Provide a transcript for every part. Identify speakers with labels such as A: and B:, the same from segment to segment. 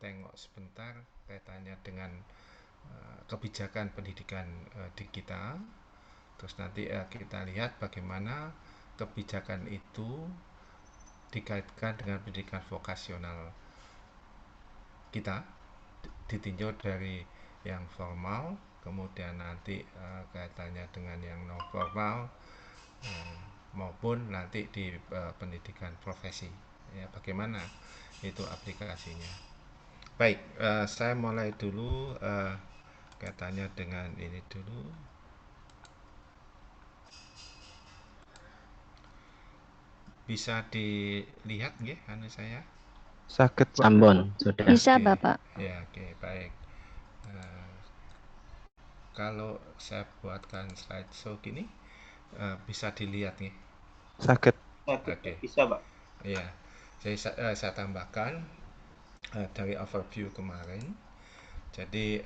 A: tengok sebentar kaitannya dengan kebijakan pendidikan di kita. Terus nanti kita lihat bagaimana kebijakan itu dikaitkan dengan pendidikan vokasional kita, ditinjau dari yang formal, kemudian nanti kaitannya dengan yang non formal, maupun nanti di pendidikan profesi, ya bagaimana itu aplikasinya. Baik, saya mulai dulu kaitannya dengan ini dulu. Bisa dilihat nggih anu saya?
B: Saged sampun sudah.
C: Bisa Bapak.
A: Ya, oke, baik. Kalau saya buatkan slideshow gini, bisa dilihat nih.
B: Saged.
A: Oke.
D: Bisa, Pak.
A: Ya, jadi saya tambahkan dari overview kemarin. Jadi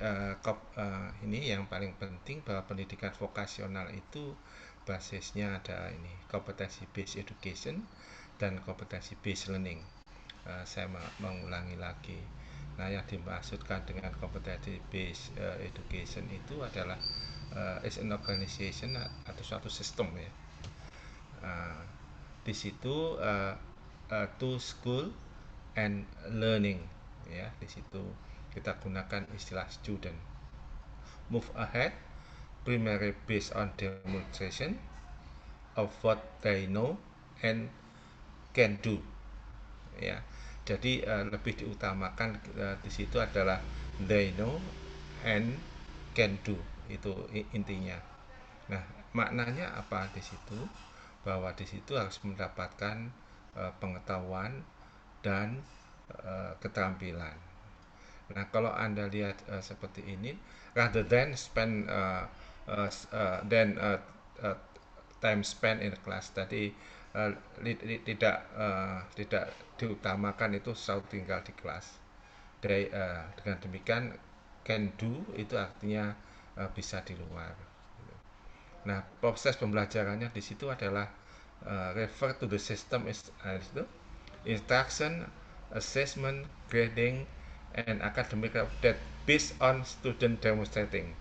A: ini yang paling penting bahwa pendidikan vokasional itu basisnya ada ini, competency based education dan competency based learning. Saya mengulangi lagi. Nah, yang dimaksudkan dengan competency based education itu adalah is an organization atau suatu sistem ya. Di situ to school and learning ya, di situ kita gunakan istilah student. Move ahead primarily based on demonstration of what they know and can do ya. Jadi lebih diutamakan di situ adalah they know and can do, itu intinya. Nah, maknanya apa di situ? Bahwa di situ harus mendapatkan pengetahuan dan keterampilan. Nah, kalau Anda lihat seperti ini, rather than spend time spent in class tadi, tidak diutamakan itu selalu tinggal di kelas. Dengan demikian can do itu artinya bisa di luar. Nah, proses pembelajarannya di situ adalah refer to the system itu instruction, assessment, grading, and academic that based on student demonstrating.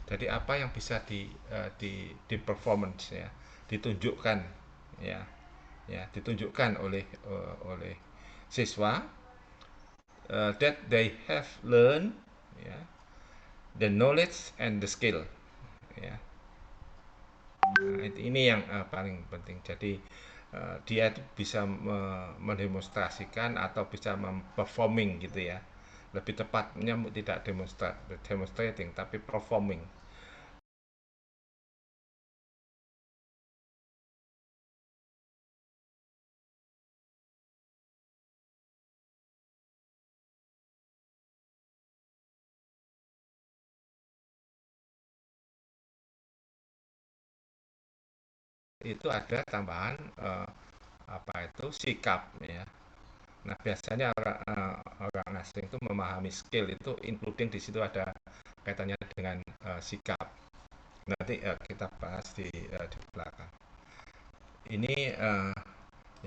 A: Jadi apa yang bisa di performance ya, ditunjukkan ya, ditunjukkan oleh siswa that they have learned ya, the knowledge and the skill ya. Nah, ini yang paling penting. Jadi dia itu bisa mendemonstrasikan atau bisa memperforming gitu ya. Lebih tepatnya tidak demonstrating tapi performing. Itu ada tambahan sikap ya. Nah, biasanya orang asing itu memahami skill itu including di situ ada kaitannya dengan sikap. Nanti kita bahas di belakang. Ini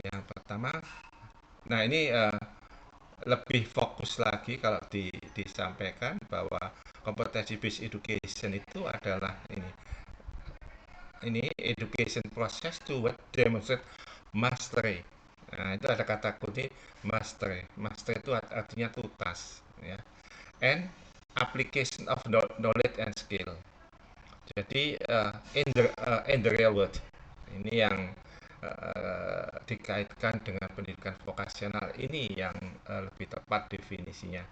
A: yang pertama. Nah, ini lebih fokus lagi kalau disampaikan bahwa competency based education itu adalah ini education process to demonstrate mastery. Nah, itu ada kata kunci mastery. Mastery itu artinya tuntas ya. And application of knowledge and skill. Jadi in the real world. Ini yang dikaitkan dengan pendidikan vokasional, ini yang lebih tepat definisinya.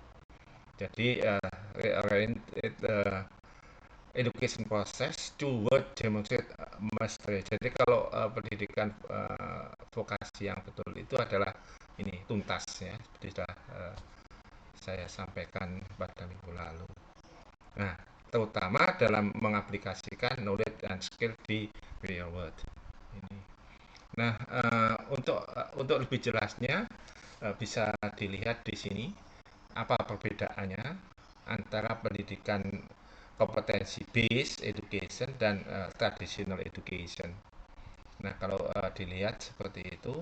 A: Jadi education process toward demonstrate mastery. Jadi kalau pendidikan vokasi yang betul itu adalah ini tuntas ya, seperti sudah saya sampaikan pada minggu lalu. Nah, terutama dalam mengaplikasikan knowledge and skill di real world. Ini. Nah, untuk lebih jelasnya bisa dilihat di sini apa perbedaannya antara pendidikan kompetensi based education dan traditional education. Nah, kalau dilihat seperti itu,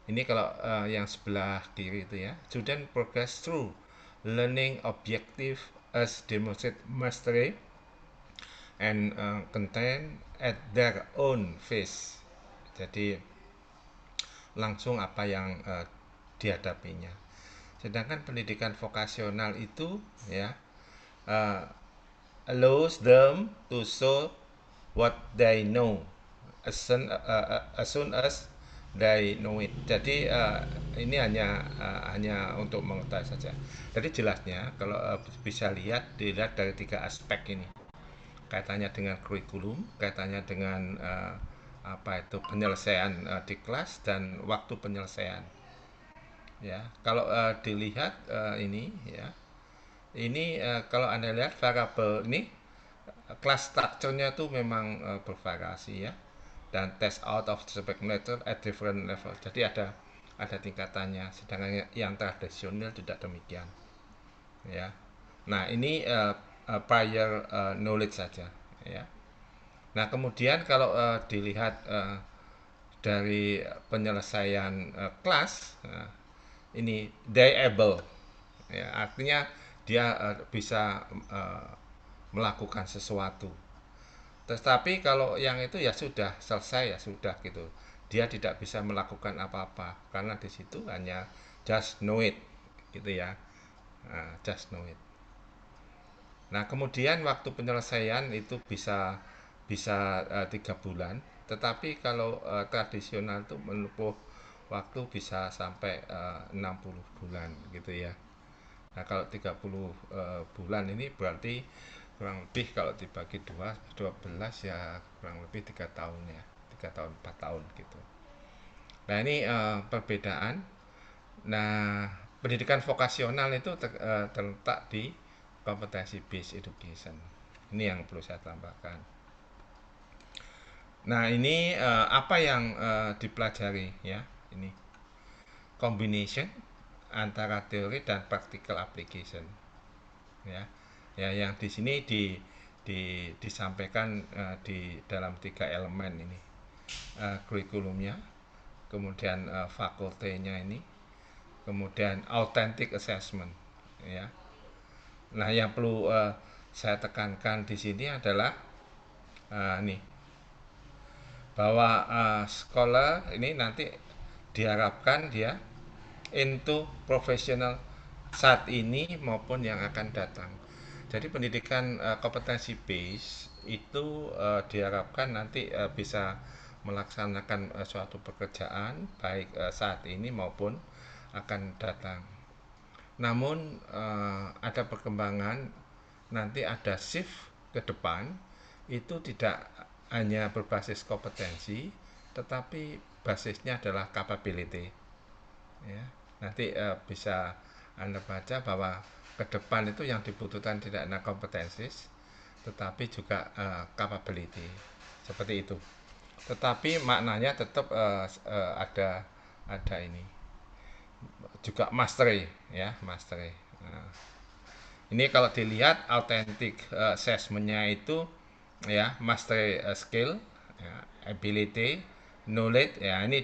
A: Ini kalau yang sebelah kiri itu ya, student progress through learning objective as demonstrate mastery and content at their own pace. Jadi langsung apa yang dihadapinya. Sedangkan pendidikan vokasional itu ya uh, allows them to show what they know as soon as they know it. Jadi ini hanya untuk mengetahui saja. Jadi jelasnya kalau bisa dilihat dari tiga aspek ini. Kaitannya dengan kurikulum, kaitannya dengan apa itu penyelesaian di kelas dan waktu penyelesaian. Ya, kalau dilihat ini ya, ini kalau Anda lihat variabel ini kelas structure-nya itu memang bervariasi ya, dan test out of subject matter at different level. Jadi ada tingkatannya, sedangkan yang tradisional tidak demikian ya. Nah, ini prior knowledge saja ya. Nah, kemudian kalau dilihat dari penyelesaian kelas, ini they able ya, artinya dia bisa melakukan sesuatu. Tetapi kalau yang itu ya sudah selesai ya sudah gitu. Dia tidak bisa melakukan apa-apa karena di situ hanya just know it gitu ya. Just know it. Nah, kemudian waktu penyelesaian itu bisa bisa 3 bulan, tetapi kalau tradisional itu menempuh waktu bisa sampai 60 bulan gitu ya. Nah, kalau 30 bulan ini berarti kurang lebih kalau dibagi 12 ya kurang lebih 3 tahun ya. 3 tahun, 4 tahun gitu. Nah, ini perbedaan. Nah, pendidikan vokasional itu terletak di kompetensi based education. Ini yang perlu saya tambahkan. Nah, ini apa yang dipelajari ya? Ini combination antara teori dan practical application. Ya. Ya, yang di sini disampaikan di dalam 3 elemen ini. Kurikulumnya, kemudian fakultenya ini, kemudian authentic assessment ya. Nah, yang perlu saya tekankan di sini adalah nih bahwa sekolah ini nanti diharapkan dia into profesional saat ini maupun yang akan datang. Jadi pendidikan kompetensi base itu diharapkan nanti bisa melaksanakan suatu pekerjaan baik saat ini maupun akan datang. Namun ada perkembangan, nanti ada shift ke depan itu tidak hanya berbasis kompetensi, tetapi basisnya adalah capability. Ya, nanti bisa Anda baca bahwa ke depan itu yang dibutuhkan tidak hanya kompetensi, tetapi juga capability. Seperti itu. Tetapi maknanya tetap ada ini juga mastery ya, mastery. Nah, ini kalau dilihat authentic assessment-nya itu ya mastery skill, ya, ability, knowledge ya ini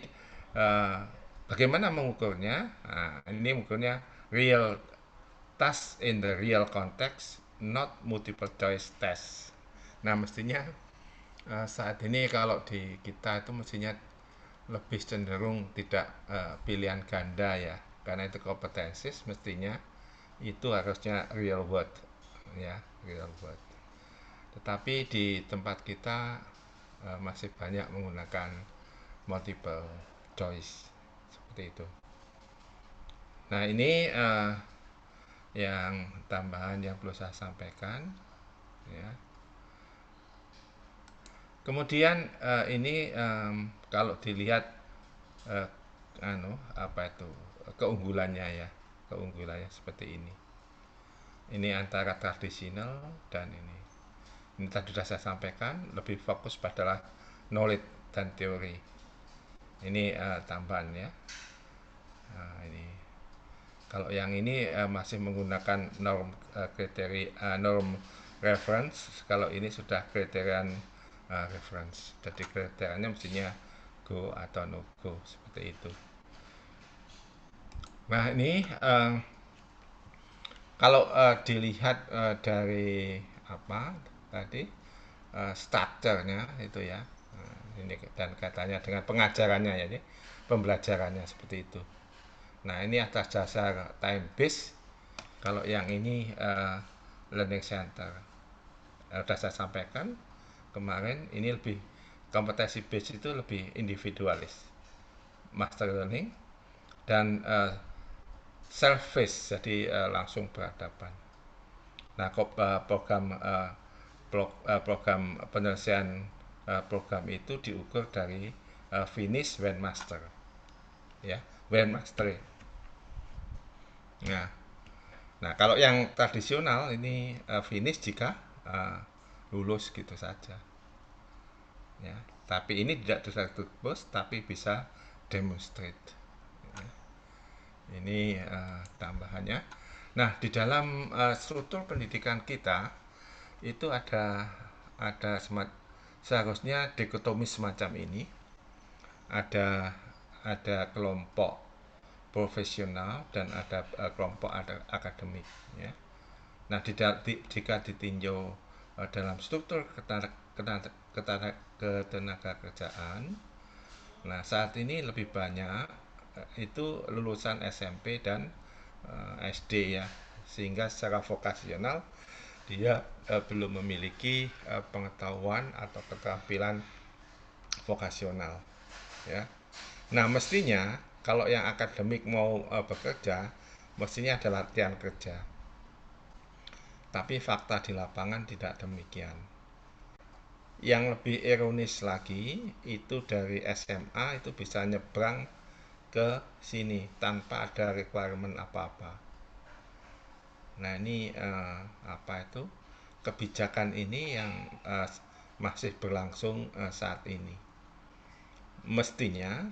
A: bagaimana mengukurnya? Nah, ini mengukurnya real task in the real context, not multiple choice test. Nah, mestinya saat ini kalau di kita itu mestinya lebih cenderung tidak pilihan ganda ya, karena itu kompetensi mestinya itu harusnya real world ya, real world. Tetapi di tempat kita masih banyak menggunakan multiple choice seperti itu. Nah, ini yang tambahan yang perlu saya sampaikan ya. Kemudian ini kalau dilihat apa itu keunggulannya ya, keunggulannya seperti ini. Ini antara tradisional dan ini. Ini tadi sudah saya sampaikan, lebih fokus pada knowledge dan teori. Ini tambahan ya. Nah, ini kalau yang ini masih menggunakan norm kriteria norm reference, kalau ini sudah kriterian reference. Jadi kriterianya mestinya go atau no go seperti itu. Nah, ini kalau dilihat dari apa tadi strukturnya itu ya, ini dan katanya dengan pengajarannya ya, ini pembelajarannya seperti itu. Nah, ini atas dasar time base. Kalau yang ini learning center, sudah saya sampaikan kemarin, ini lebih kompetensi base itu lebih individualis, master learning dan self face, jadi langsung berhadapan. Nah, program penyelesaian program itu diukur dari finish when master, ya, when master. Nah, nah kalau yang tradisional ini finish jika uh, lulus gitu saja, ya. Tapi ini tidak tertulis, tapi bisa demonstrate. Ini tambahannya. Nah, di dalam struktur pendidikan kita itu ada seharusnya dikotomi semacam ini. Ada kelompok profesional dan ada kelompok akademik, ya. Nah, jika ditinjau dalam struktur ketenaga kerjaan, nah saat ini lebih banyak itu lulusan SMP dan SD, ya, sehingga secara vokasional dia belum memiliki pengetahuan atau keterampilan vokasional, ya. Nah, mestinya kalau yang akademik mau bekerja, mestinya ada latihan kerja. Tapi fakta di lapangan tidak demikian. Yang lebih ironis lagi, itu dari SMA itu bisa nyebrang ke sini tanpa ada requirement apa-apa. Nah, ini apa itu? Kebijakan ini yang masih berlangsung saat ini. Mestinya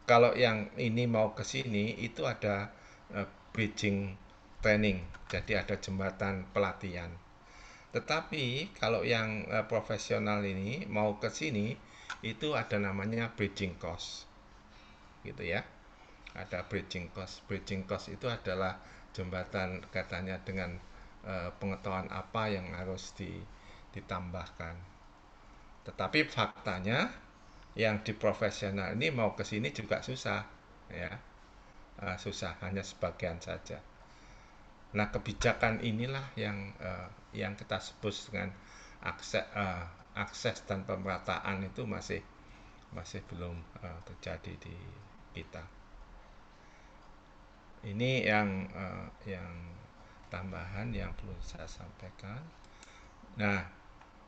A: kalau yang ini mau ke sini itu ada bridging training, jadi ada jembatan pelatihan. Tetapi kalau yang profesional ini mau ke sini itu ada namanya bridging course, gitu ya. Ada bridging course. Bridging course itu adalah jembatan katanya dengan pengetahuan apa yang harus ditambahkan. Tetapi faktanya yang di profesional ini mau ke sini juga susah, ya. Susah, hanya sebagian saja. Nah, kebijakan inilah yang kita sebut dengan akses dan pemerataan itu masih belum terjadi di kita. Ini yang tambahan yang perlu saya sampaikan. Nah,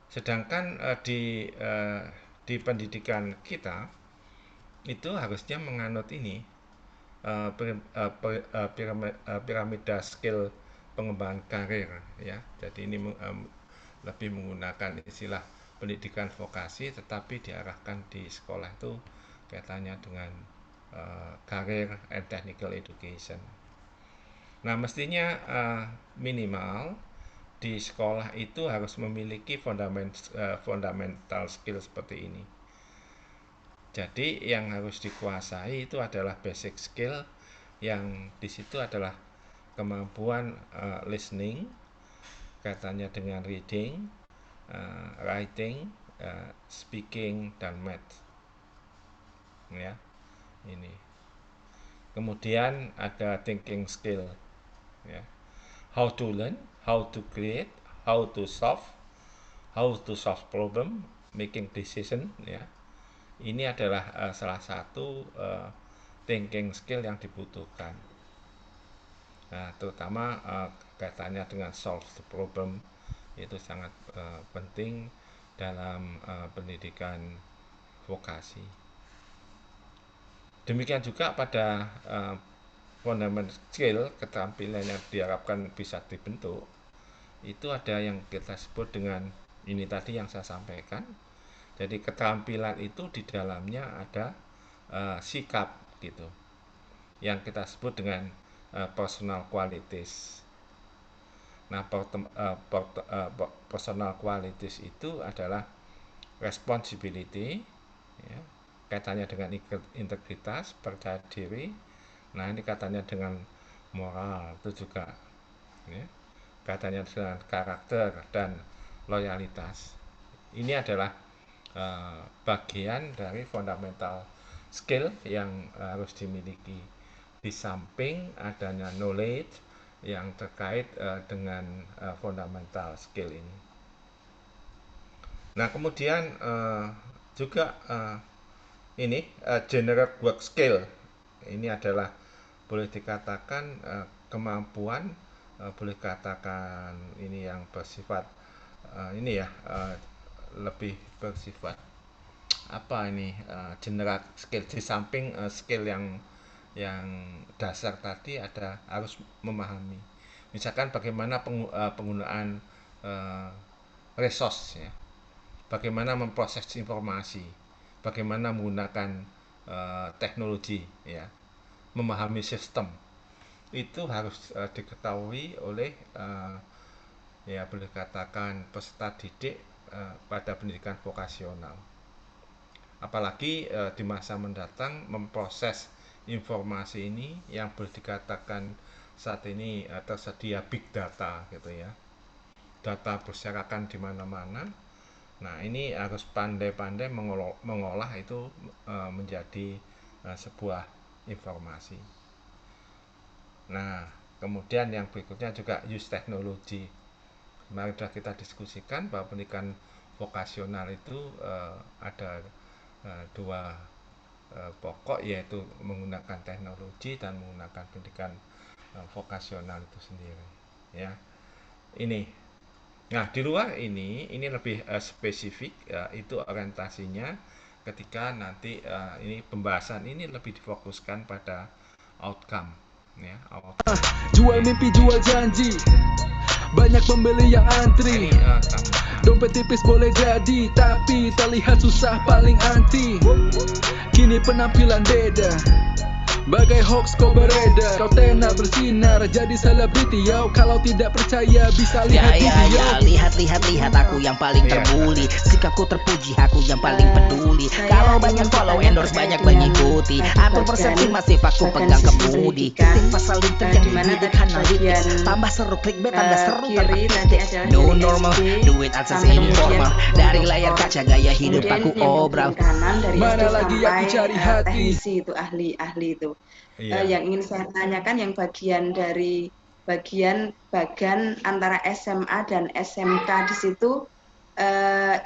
A: sedangkan di pendidikan kita itu harusnya menganut ini piramida skill pengembangan karir, ya. Jadi ini lebih menggunakan istilah pendidikan vokasi, tetapi diarahkan di sekolah itu kaitannya dengan karir and technical education. Nah, mestinya minimal di sekolah itu harus memiliki fundamental skill seperti ini. Jadi yang harus dikuasai itu adalah basic skill, yang di situ adalah kemampuan listening, kaitannya dengan reading, writing, speaking, dan math, ya. Ini. Kemudian ada thinking skill, ya. How to learn, how to create, how to solve problem, making decision, ya. Ini adalah salah satu thinking skill yang dibutuhkan. Nah, terutama kaitannya dengan solve the problem itu sangat penting dalam pendidikan vokasi. Demikian juga pada fundamental skill, keterampilan yang diharapkan bisa dibentuk, itu ada yang kita sebut dengan ini tadi yang saya sampaikan. Jadi keterampilan itu di dalamnya ada sikap, gitu, yang kita sebut dengan personal qualities. Nah, personal qualities itu adalah responsibility, ya, kaitannya dengan integritas, percaya diri, Nah, ini katanya dengan moral itu juga, ya, katanya dengan karakter dan loyalitas. Ini adalah bagian dari fundamental skill yang harus dimiliki di samping adanya knowledge yang terkait dengan fundamental skill ini. Nah, kemudian juga ini generate work skill. Ini adalah boleh dikatakan kemampuan, boleh katakan ini yang bersifat ini ya, lebih bersifat apa ini, generate skill di samping skill yang dasar tadi, ada harus memahami misalkan bagaimana penggunaan resource ya, bagaimana memproses informasi, bagaimana menggunakan teknologi ya, memahami sistem itu harus diketahui oleh ya boleh katakan peserta didik pada pendidikan vokasional. Apalagi di masa mendatang memproses informasi ini yang boleh dikatakan saat ini tersedia big data gitu ya. Data berserakan di mana-mana. Nah, ini harus pandai-pandai mengolah itu menjadi sebuah informasi. Nah, kemudian yang berikutnya juga use teknologi. Kemarin sudah kita diskusikan bahwa pendidikan vokasional itu ada dua pokok, yaitu menggunakan teknologi dan menggunakan pendidikan vokasional itu sendiri. Ya, ini. Nah, di luar ini lebih spesifik, itu orientasinya ketika nanti ini pembahasan ini lebih difokuskan pada outcome, ya, outcome.
C: Jual mimpi, jual janji, banyak pembeli yang antri. Dompet tipis boleh jadi, tapi terlihat susah paling anti. Kini penampilan beda, bagai hoax kau beredar. Kau tenar bersinar jadi selebriti yo. Kalau tidak percaya bisa lihat video.
D: Lihat aku yang paling terbuli. Sikapku terpuji, aku yang paling peduli. Kalau banyak follow, endorse banyak mengikuti. Atur persepsi masih aku pegang kemudi. Ketik pasal lintang yang dimiliki analitis. Tambah seru clickbait, tanda seru terketik. No normal, do it asas informal. Dari layar kaca gaya hidup aku obral.
C: Mana lagi yang dicari hati.
E: Teknisi itu ahli itu. Yang ingin saya tanyakan yang bagian dari bagan antara SMA dan SMK di situ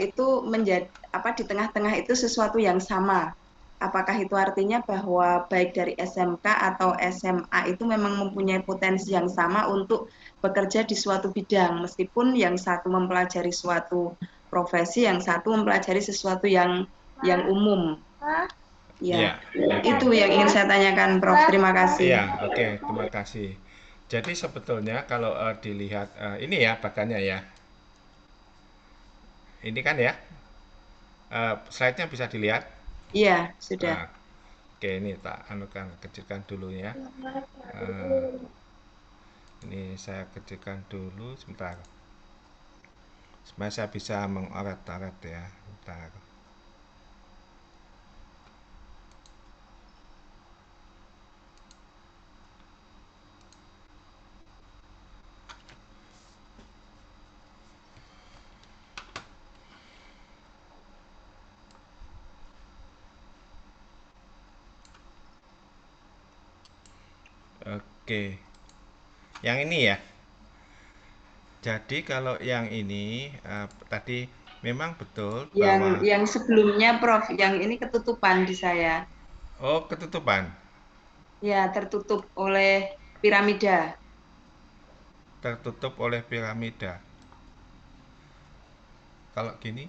E: itu menjadi apa, di tengah-tengah itu sesuatu yang sama. Apakah itu artinya bahwa baik dari SMK atau SMA itu memang mempunyai potensi yang sama untuk bekerja di suatu bidang, meskipun yang satu mempelajari suatu profesi, yang satu mempelajari sesuatu yang umum. Ya, itu yang ingin saya tanyakan, Prof. Terima kasih.
A: Ya, oke, terima kasih. Jadi sebetulnya kalau dilihat ini ya bagannya ya, ini kan ya, slide-nya bisa dilihat.
E: Iya, sudah.
A: Nah, oke, ini tak anukan, kecilkan dulu ya. Ini saya kecilkan dulu sebentar, supaya saya bisa mengoret-oret ya. Bentar. Oke, yang ini ya. Jadi kalau yang ini tadi memang betul bahwa
E: Yang sebelumnya, Prof, yang ini ketutupan di saya.
A: oh, ketutupan.
E: Ya, tertutup oleh piramida.
A: Tertutup oleh piramida. Kalau gini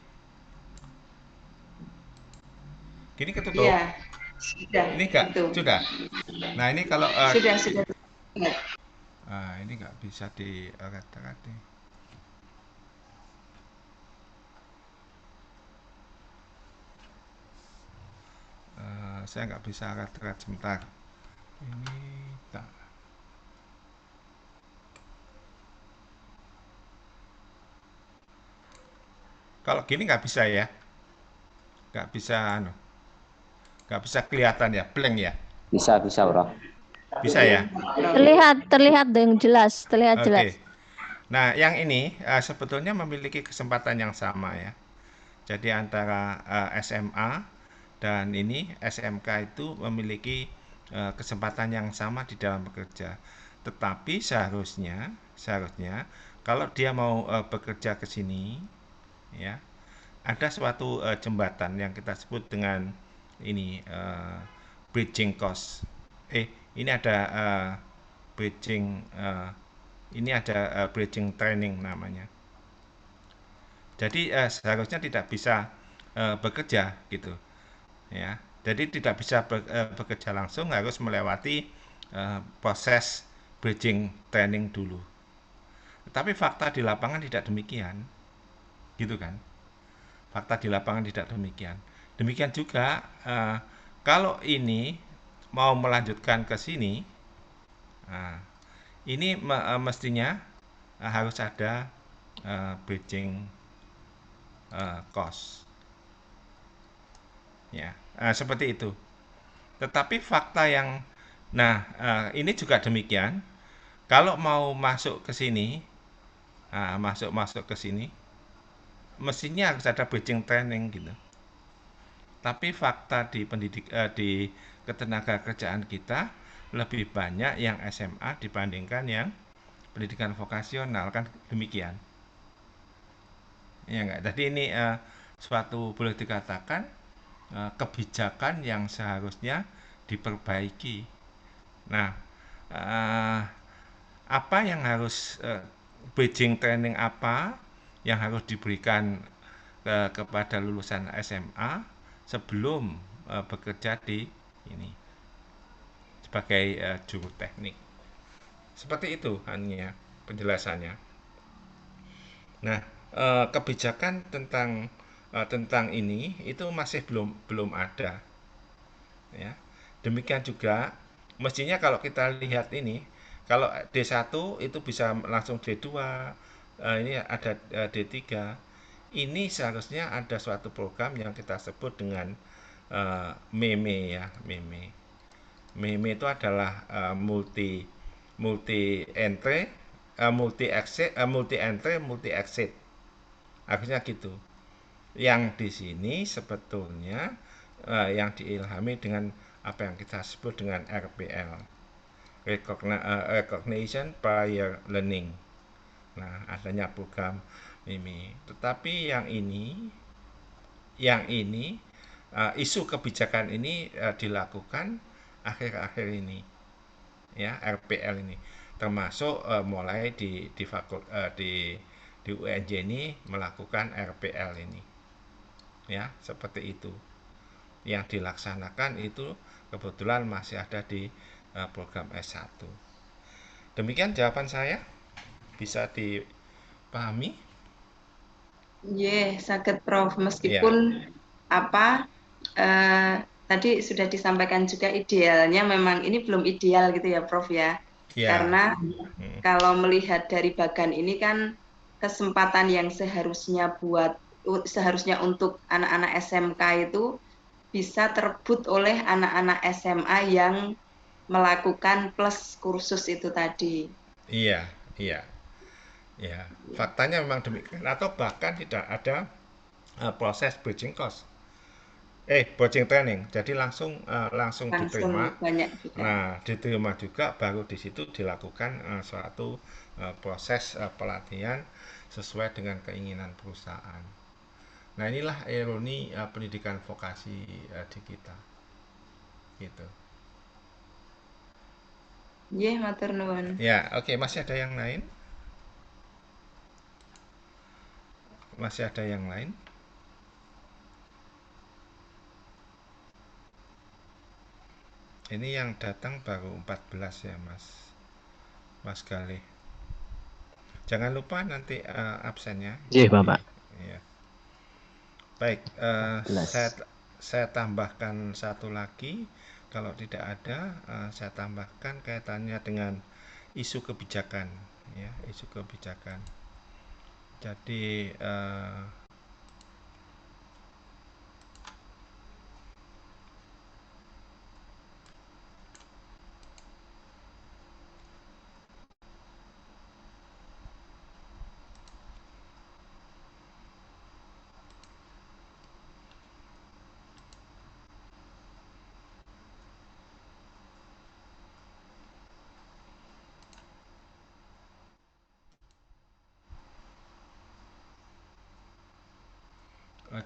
A: ketutup.
E: Iya, sudah.
A: Ini enggak,
E: Itu.
A: sudah. Nah, ini kalau
E: Sudah.
A: ini nggak bisa dioret-oret nih. Saya nggak bisa oret-oret sebentar. Ini tak. Kalau gini nggak bisa ya, nggak bisa kelihatan ya, blank ya.
F: Bisa, Bro.
A: Bisa ya?
F: Terlihat dengan jelas, terlihat jelas.
A: Oke. Nah, yang ini sebetulnya memiliki kesempatan yang sama ya. Jadi antara SMA dan ini SMK itu memiliki kesempatan yang sama di dalam bekerja. Tetapi seharusnya kalau dia mau bekerja ke sini ya, ada suatu jembatan yang kita sebut dengan ini bridging cost. Ini ada bridging bridging training namanya. Jadi seharusnya tidak bisa bekerja gitu ya. Jadi tidak bisa bekerja langsung, harus melewati proses bridging training dulu. Tetapi fakta di lapangan tidak demikian, gitu kan? Fakta di lapangan tidak demikian. Demikian juga kalau ini mau melanjutkan ke sini, ini mestinya harus ada bridging cost. Ya, seperti itu. Tetapi fakta yang, ini juga demikian. Kalau mau masuk ke sini, masuk ke sini, mestinya harus ada bridging training gitu. Tapi fakta di di ketenaga kerjaan kita lebih banyak yang SMA dibandingkan yang pendidikan vokasional, kan demikian. Ya enggak. Jadi ini suatu boleh dikatakan kebijakan yang seharusnya diperbaiki. Nah, apa yang harus bridging training apa yang harus diberikan kepada lulusan SMA sebelum bekerja di ini sebagai juru teknik. Seperti itu hanya penjelasannya. Nah, kebijakan tentang ini itu masih belum ada. Ya. Demikian juga mestinya kalau kita lihat ini, kalau D1 itu bisa langsung D2, ini ada D3. Ini seharusnya ada suatu program yang kita sebut dengan MEME ya, MEME. MEME itu adalah multi entry, multi entry, multi exit. Harusnya gitu. Yang di sini sebetulnya yang diilhami dengan apa yang kita sebut dengan RPL, Recognition Prior Learning. Nah, adanya program ini. Tetapi yang ini isu kebijakan ini dilakukan akhir-akhir ini, ya, RPL ini, termasuk mulai di UNJ ini melakukan RPL ini, ya, seperti itu. Yang dilaksanakan itu kebetulan masih ada di program S1. Demikian jawaban saya, bisa dipahami?
E: Sakit Prof. Meskipun tadi sudah disampaikan juga idealnya memang ini belum ideal gitu ya Prof ya. Karena kalau melihat dari bagan ini kan kesempatan yang seharusnya untuk anak-anak SMK itu bisa terebut oleh anak-anak SMA yang melakukan plus kursus itu tadi.
A: Iya. Ya, faktanya memang demikian, atau bahkan tidak ada proses bridging training, jadi langsung diterima. Nah, diterima juga, baru di situ dilakukan suatu proses pelatihan sesuai dengan keinginan perusahaan. Nah, inilah ironi pendidikan vokasi di kita, gitu.
E: Matur nuwun.
A: Ya, oke. Masih ada yang lain? Masih ada yang lain? Ini yang datang baru 14 ya, Mas Galih. Jangan lupa nanti absennya.
B: Iya, Bapak.
A: Ya. Baik, saya tambahkan satu lagi. Kalau tidak ada, saya tambahkan kaitannya dengan isu kebijakan, ya, isu kebijakan. Jadi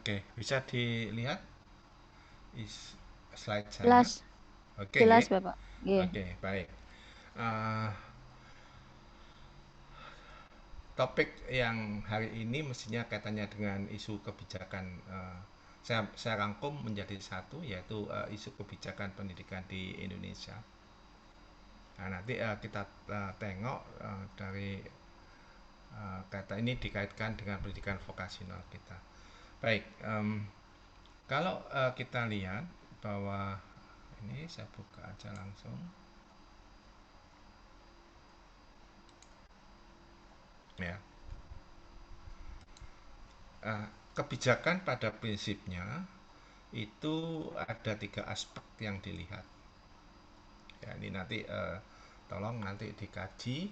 A: Oke, bisa dilihat slide saya.
F: Jelas.
A: Oke,
F: Jelas,
A: nggih.
F: Bapak. Nggih.
A: Oke, baik. Topik yang hari ini mestinya kaitannya dengan isu kebijakan. Saya rangkum menjadi satu, yaitu isu kebijakan pendidikan di Indonesia. Nah, nanti kita tengok dari kata ini dikaitkan dengan pendidikan vokasional kita. Baik, kalau kita lihat bahwa ini saya buka aja langsung. Ya. Kebijakan pada prinsipnya itu ada 3 aspek yang dilihat. Ya, ini nanti tolong nanti dikaji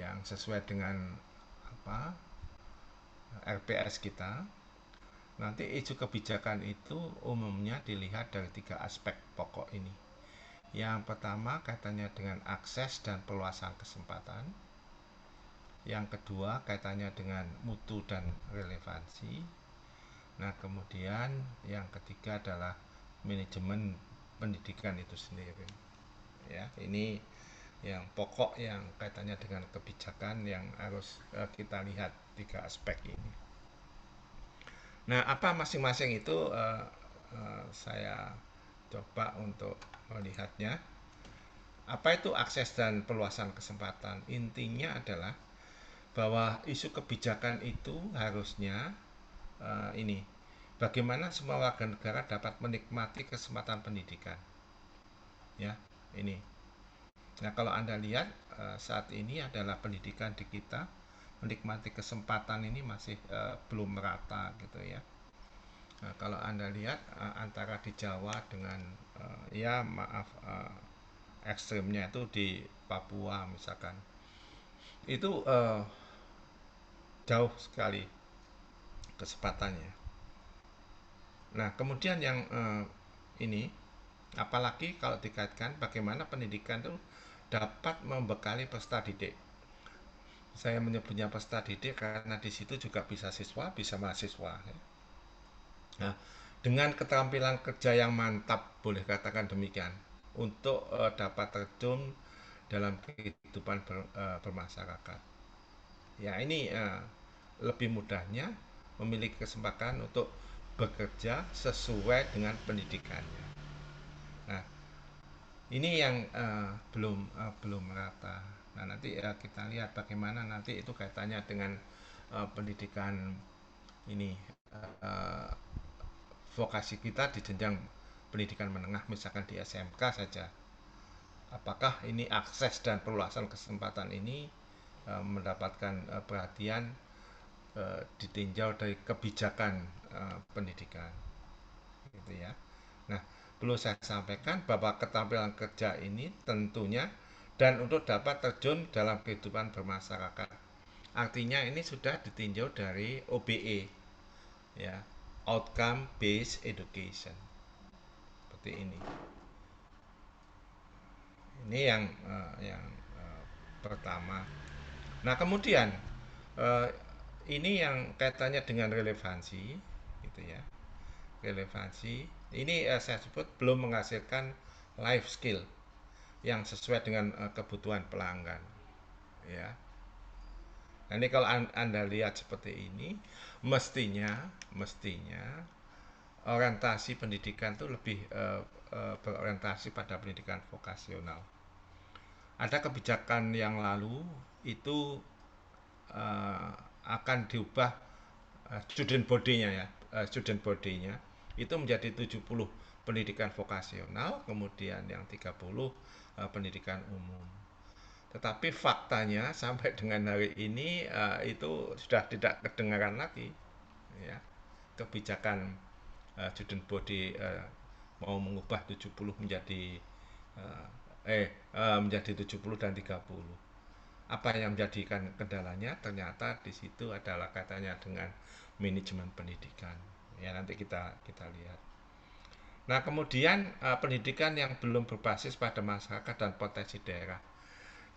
A: yang sesuai dengan apa RPS kita. Nanti isu kebijakan itu umumnya dilihat dari 3 aspek pokok ini. Yang pertama kaitannya dengan akses dan perluasan kesempatan. Yang kedua kaitannya dengan mutu dan relevansi. Nah, kemudian yang ketiga adalah manajemen pendidikan itu sendiri. Ya, ini yang pokok yang kaitannya dengan kebijakan yang harus kita lihat 3 aspek ini. Nah, apa masing-masing itu saya coba untuk melihatnya. Apa itu akses dan perluasan kesempatan? Intinya adalah bahwa isu kebijakan itu harusnya ini bagaimana semua warga negara dapat menikmati kesempatan pendidikan. Ya, ini. Nah, kalau Anda lihat saat ini adalah pendidikan di kita menikmati kesempatan ini masih belum merata gitu ya. Nah, kalau Anda lihat antara di Jawa dengan ekstrimnya itu di Papua misalkan, itu jauh sekali kesempatannya. Nah, kemudian yang ini, apalagi kalau dikaitkan bagaimana pendidikan itu dapat membekali peserta didik. Saya menyebutnya peserta didik karena di situ juga bisa siswa, bisa mahasiswa. Ya. Nah, dengan keterampilan kerja yang mantap, boleh katakan demikian, untuk dapat terjun dalam kehidupan bermasyarakat. Ya, ini lebih mudahnya memiliki kesempatan untuk bekerja sesuai dengan pendidikannya. Nah, ini yang belum merata. Nah, nanti kita lihat bagaimana nanti itu kaitannya dengan pendidikan ini vokasi kita di jenjang pendidikan menengah, misalkan di SMK saja. Apakah ini akses dan perluasan kesempatan ini mendapatkan perhatian ditinjau dari kebijakan pendidikan, gitu ya. Nah, perlu saya sampaikan bahwa keterampilan kerja ini tentunya dan untuk dapat terjun dalam kehidupan bermasyarakat. Artinya ini sudah ditinjau dari OBE, ya, Outcome Based Education, seperti ini. Ini yang pertama. Nah, kemudian ini yang kaitannya dengan relevansi, gitu ya. Relevansi ini saya sebut belum menghasilkan life skill yang sesuai dengan kebutuhan pelanggan, ya. Nah, ini kalau Anda lihat seperti ini, mestinya orientasi pendidikan itu lebih berorientasi pada pendidikan vokasional. Ada kebijakan yang lalu itu akan diubah student body-nya ya, student body-nya itu menjadi 70 pendidikan vokasional, kemudian yang 30 pendidikan umum. Tetapi faktanya sampai dengan hari ini itu sudah tidak kedengaran lagi, ya. Kebijakan student body mau mengubah 70 menjadi menjadi 70 dan 30. Apa yang menjadikan kendalanya? Ternyata di situ adalah katanya dengan manajemen pendidikan. Ya, nanti kita lihat. Nah, kemudian pendidikan yang belum berbasis pada masyarakat dan potensi daerah.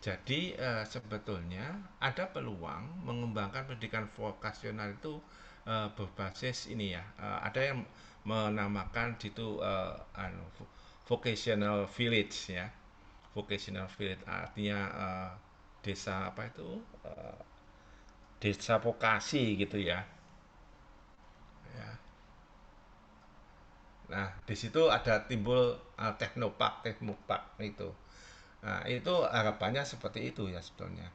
A: Jadi sebetulnya ada peluang mengembangkan pendidikan vokasional itu berbasis ini ya. Ada yang menamakan itu vocational village ya. Vocational village artinya desa apa itu? Desa vokasi gitu ya. Ya. Nah, di situ ada timbul teknopark itu. Nah, itu harapannya seperti itu ya sebetulnya.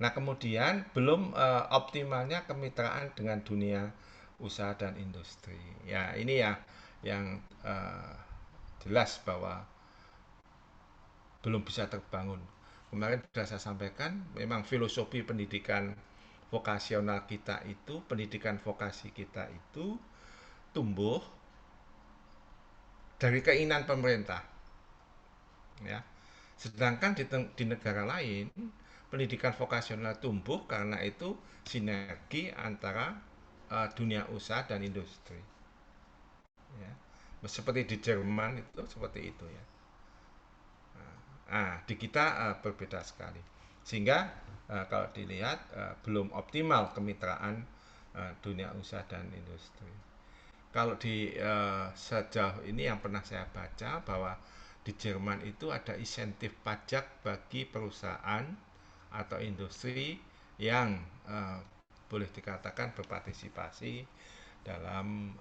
A: Nah, kemudian belum optimalnya kemitraan dengan dunia usaha dan industri. Ya, ini ya yang jelas bahwa belum bisa terbangun. Kemarin sudah saya sampaikan, memang filosofi pendidikan vokasional kita itu, pendidikan vokasi kita itu tumbuh dari keinginan pemerintah. Ya. Sedangkan di negara lain, pendidikan vokasional tumbuh karena itu sinergi antara dunia usaha dan industri. Ya. Seperti di Jerman itu seperti itu ya. Di kita berbeda sekali. Sehingga kalau dilihat belum optimal kemitraan dunia usaha dan industri. Kalau di sejauh ini yang pernah saya baca bahwa di Jerman itu ada insentif pajak bagi perusahaan atau industri yang boleh dikatakan berpartisipasi dalam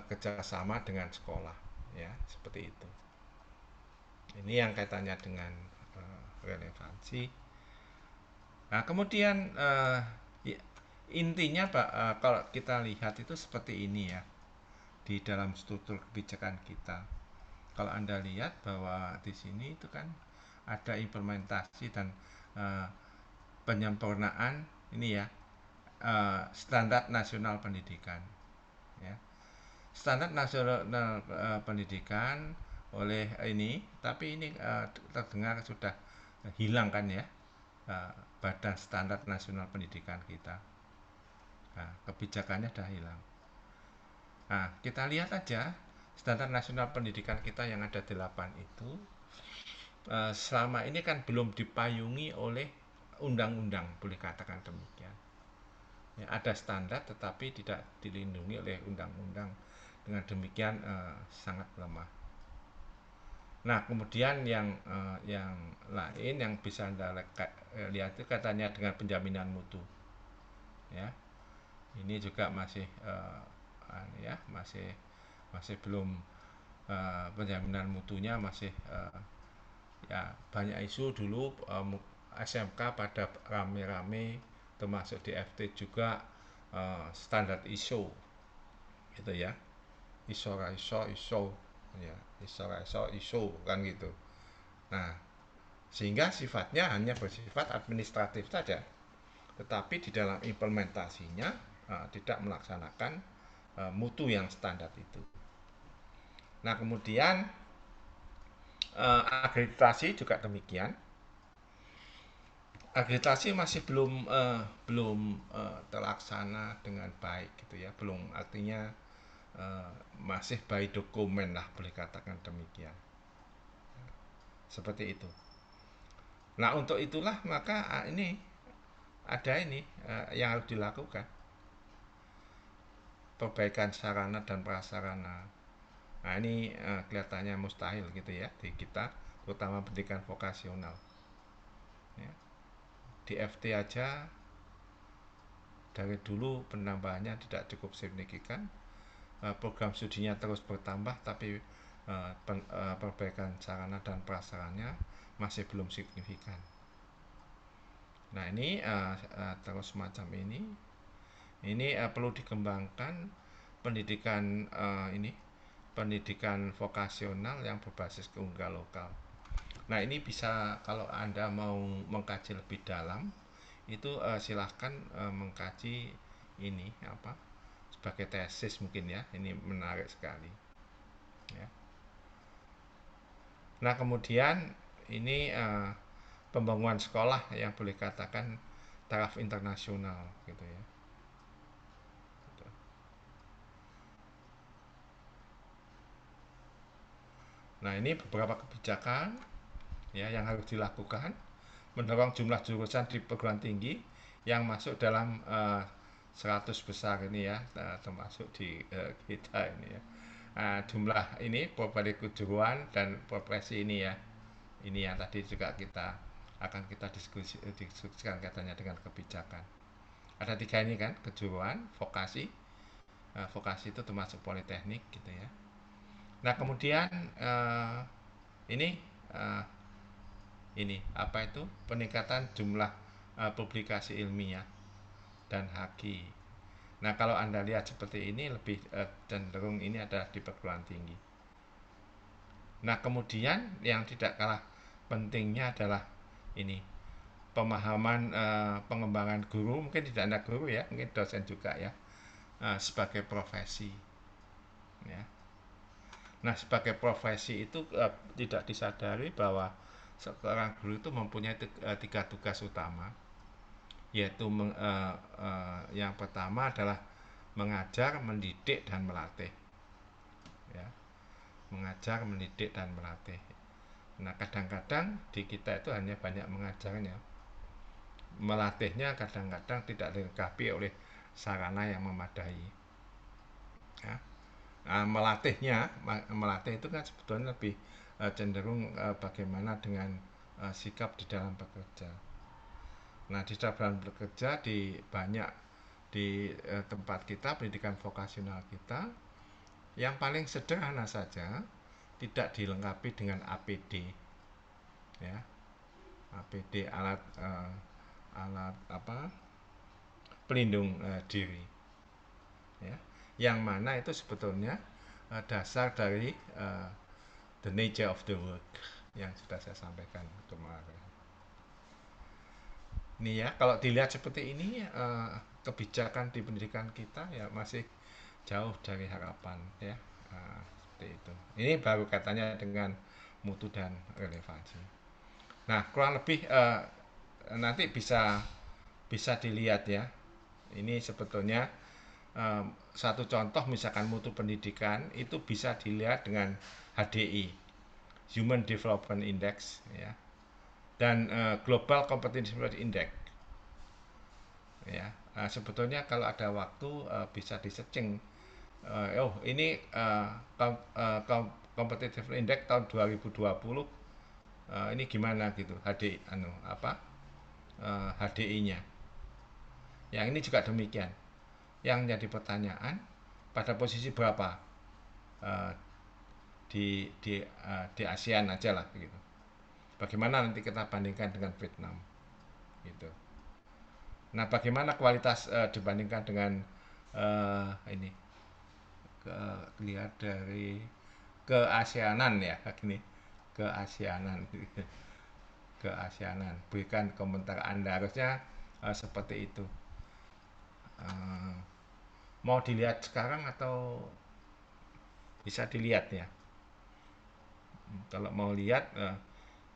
A: kerjasama dengan sekolah, ya seperti itu. Ini yang kaitannya dengan relevansi. Nah, kemudian intinya Pak, kalau kita lihat itu seperti ini ya di dalam struktur kebijakan kita. Kalau Anda lihat bahwa di sini itu kan ada implementasi dan penyempurnaan ini ya standar nasional pendidikan. Ya. Standar nasional pendidikan oleh ini, tapi ini terdengar sudah hilang kan ya Badan Standar Nasional Pendidikan kita. Nah, kebijakannya sudah hilang. Nah, kita lihat aja standar nasional pendidikan kita yang ada 8 itu selama ini kan belum dipayungi oleh undang-undang, boleh katakan demikian. Ya, ada standar tetapi tidak dilindungi oleh undang-undang. Dengan demikian sangat lemah. Nah, kemudian yang lain yang bisa Anda lihat itu katanya dengan penjaminan mutu. Ya. Ini juga masih masih belum penjaminan mutunya masih ya banyak isu dulu SMK pada rame-rame termasuk di FT juga standar ISO gitu ya. ISO ya, ISO kan gitu. Nah, sehingga sifatnya hanya bersifat administratif saja. Tetapi di dalam implementasinya tidak melaksanakan mutu yang standar itu. Nah, kemudian akreditasi juga demikian. Akreditasi masih belum terlaksana dengan baik gitu ya. Belum, artinya masih by dokumen lah, boleh katakan demikian. Seperti itu. Nah, untuk itulah maka ini ada yang harus dilakukan. Perbaikan sarana dan prasarana. Nah, ini kelihatannya mustahil gitu ya di kita, terutama pendidikan vokasional. Ya. Di FT aja dari dulu penambahannya tidak cukup signifikan. Program studinya terus bertambah, tapi perbaikan sarana dan prasarannya masih belum signifikan. Nah, ini terus semacam ini perlu dikembangkan pendidikan pendidikan vokasional yang berbasis keunggulan lokal. Nah, ini bisa kalau Anda mau mengkaji lebih dalam itu silahkan mengkaji ini sebagai tesis mungkin ya. Ini menarik sekali. Ya. Nah, kemudian ini pembangunan sekolah yang boleh katakan taraf internasional gitu ya. Nah, ini beberapa kebijakan ya yang harus dilakukan, mendorong jumlah jurusan di perguruan tinggi yang masuk dalam 100 besar ini ya, termasuk di kita ini ya. Jumlah ini properti kejuruan dan profesi ini ya, ini yang tadi juga akan kita diskusikan katanya dengan kebijakan. Ada 3 ini kan, kejuruan, vokasi. Vokasi itu termasuk politeknik gitu ya. Nah kemudian ini apa itu, peningkatan jumlah publikasi ilmiah dan haki. Nah kalau Anda lihat seperti ini lebih cenderung ini adalah di perguruan tinggi. Nah kemudian yang tidak kalah pentingnya adalah ini, pemahaman pengembangan guru, mungkin tidak ada guru ya, mungkin dosen juga ya, sebagai profesi ya. Nah sebagai profesi itu tidak disadari bahwa seorang guru itu mempunyai 3 tugas utama, yaitu yang pertama adalah mengajar, mendidik, dan melatih ya. Mengajar, mendidik, dan melatih. Nah kadang-kadang di kita itu hanya banyak mengajarnya, melatihnya kadang-kadang tidak dilengkapi oleh sarana yang memadai ya. Melatih itu kan sebetulnya lebih cenderung bagaimana dengan sikap di dalam bekerja. Nah di dalam bekerja di tempat kita, pendidikan vokasional kita, yang paling sederhana saja tidak dilengkapi dengan APD ya. APD, alat pelindung diri ya, yang mana itu sebetulnya dasar dari the nature of the work yang sudah saya sampaikan kemarin. Ini ya, kalau dilihat seperti ini kebijakan di pendidikan kita ya masih jauh dari harapan ya, seperti itu. Ini baru katanya dengan mutu dan relevansi. Nah kurang lebih nanti bisa dilihat ya, ini sebetulnya satu contoh misalkan mutu pendidikan itu bisa dilihat dengan HDI, Human Development Index ya, dan Global Competitiveness Index ya. Sebetulnya kalau ada waktu bisa di-searching, ini Competitive Index tahun 2020 ini gimana gitu, HDI-nya. Yang ini juga demikian. Yang jadi pertanyaan, pada posisi berapa di ASEAN aja lah gitu. Bagaimana nanti kita bandingkan dengan Vietnam gitu. Nah bagaimana kualitas dibandingkan dengan ini, lihat dari keasianan ya, gini, keasianan berikan komentar Anda, harusnya seperti itu. Mau dilihat sekarang atau bisa dilihat ya? Kalau mau lihat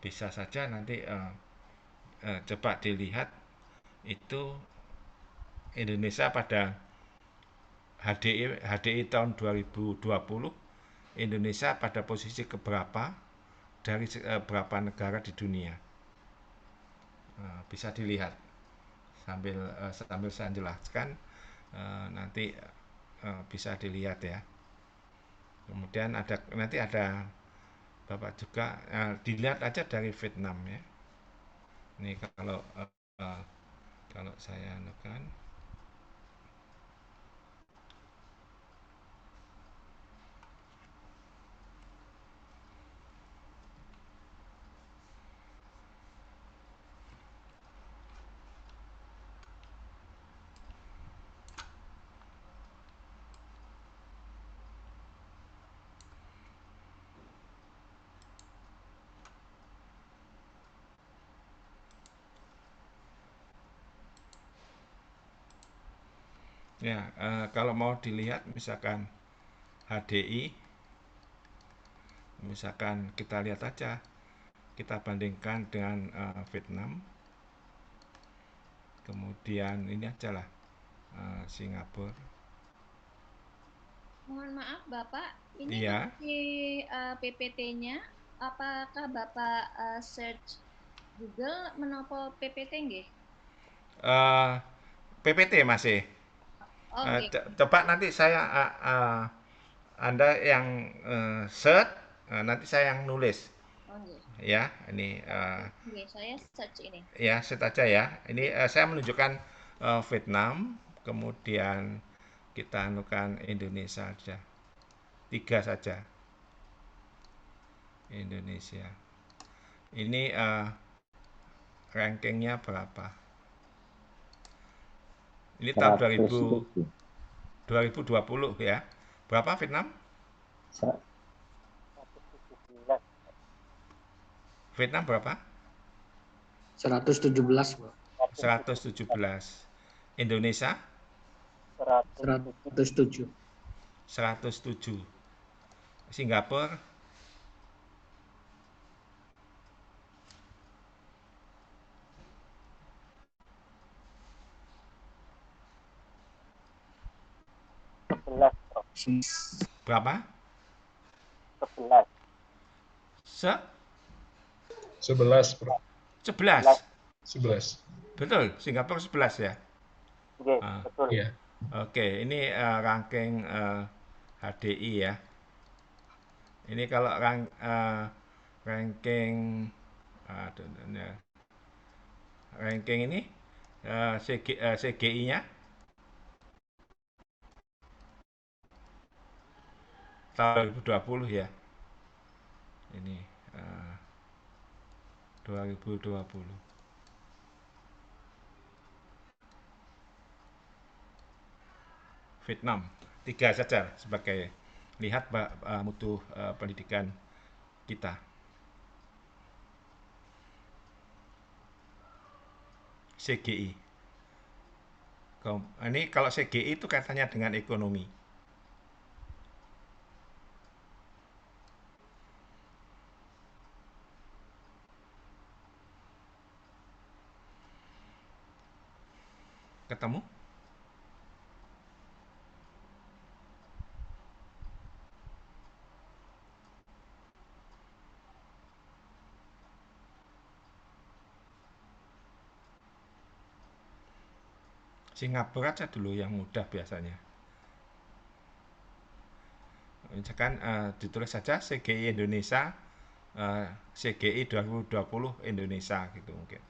A: bisa saja nanti coba dilihat itu Indonesia pada HDI tahun 2020, Indonesia pada posisi keberapa dari berapa negara di dunia. Bisa dilihat sambil saya jelaskan, nanti bisa dilihat ya. Kemudian nanti ada Bapak juga dilihat aja dari Vietnam ya. Ini kalau saya anukan. Ya, kalau mau dilihat misalkan HDI, misalkan kita lihat aja, kita bandingkan dengan Vietnam, kemudian ini aja lah Singapura.
G: Mohon maaf Bapak, ini
A: iya.
G: di PPT-nya, apakah Bapak search Google menopo PPT nggih?
A: Eh, PPT masih.
G: Oke.
A: Coba nanti saya Anda yang search, nanti saya yang nulis.
G: Oke.
A: Ya, ini
G: Oke, saya search ini.
A: ya set aja ya. Ini saya menunjukkan Vietnam, kemudian kita anukan Indonesia saja. 3 saja. Indonesia. Ini rankingnya berapa? Ini tahun 2020 ya. Berapa Vietnam? Vietnam berapa?
H: 117, Pak.
A: 117. Indonesia?
H: 107.
A: 107. Singapura?
I: 11.
A: Berapa?
I: 11.
J: 11, Bro.
A: 11.
J: 11.
A: Betul, Singapura 11 ya.
I: Oke, betul.
J: Iya.
A: Oke, ini ranking HDI ya. Ini kalau ranking ranking ini CGI-nya tahun 2020 ya. Ini 2020. Vietnam 3 saja sebagai lihat mutu pendidikan kita. CGI. Ini kalau CGI itu katanya dengan ekonomi. Ketemu? Singapura aja dulu yang mudah biasanya. Misalkan ditulis saja CGI Indonesia, CGI 2020 Indonesia gitu mungkin.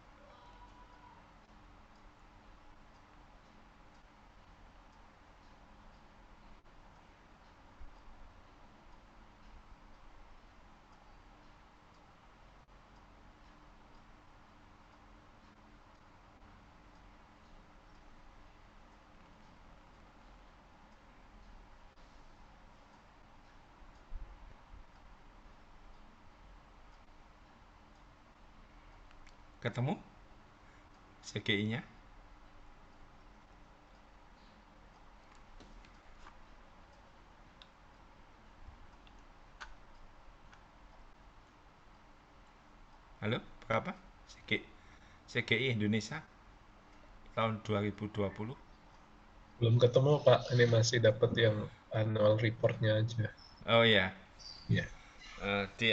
A: Ketemu CGI-nya? Halo, berapa? CGI Indonesia tahun 2020.
J: Belum ketemu, Pak. Ini masih dapat yang annual report-nya aja.
A: Oh iya.
J: Iya.
A: Di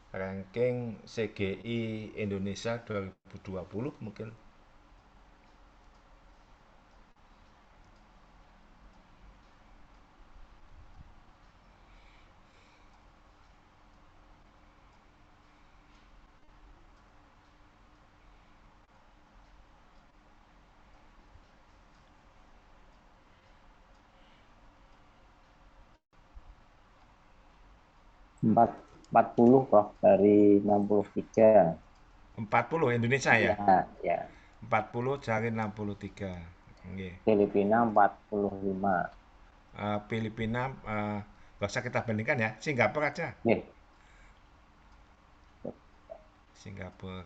A: ranking CGI Indonesia 2020 mungkin.
I: Empat 40, Prof, dari 63.
A: 40 Indonesia ya?
I: Ya.
A: 40 cari 63. Okay.
I: Filipina 45.
A: Filipina nggak usah kita bandingkan ya, Singapura aja.
I: Yeah.
A: Singapura.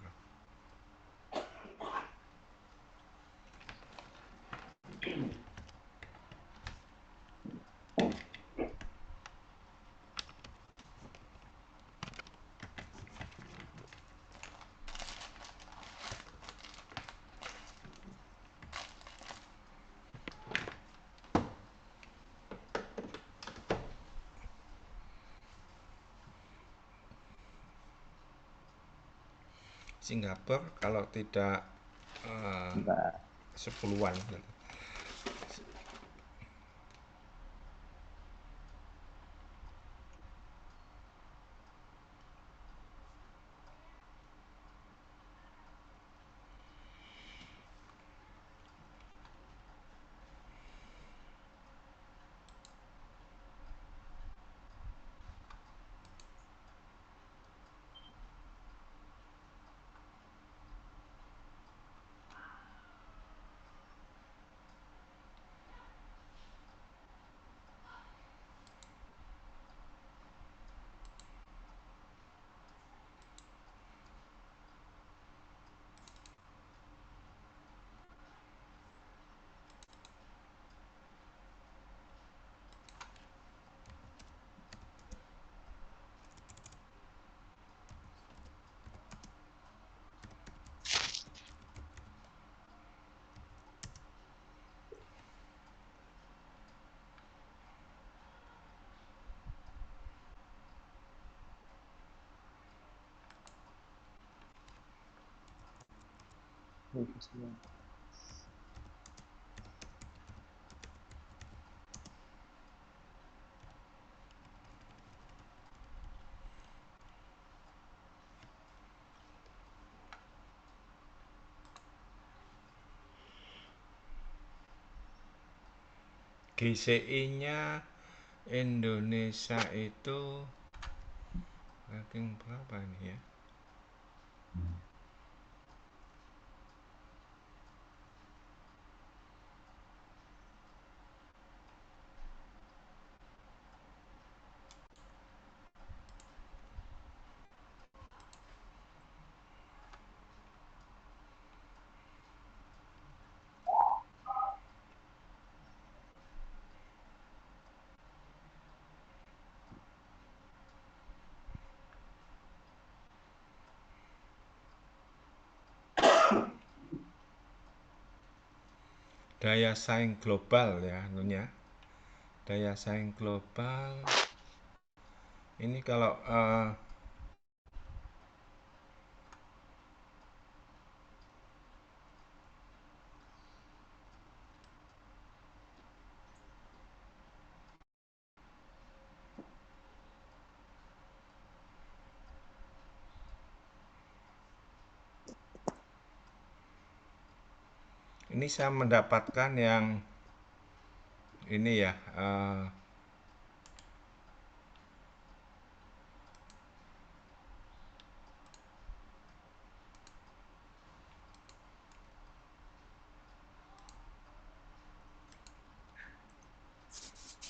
A: Singapura kalau tidak 10-an. GCI-nya Indonesia itu ranking berapa ini ya? Daya saing global ya, anunya. Daya saing global. Ini kalau ini saya mendapatkan yang ini ya,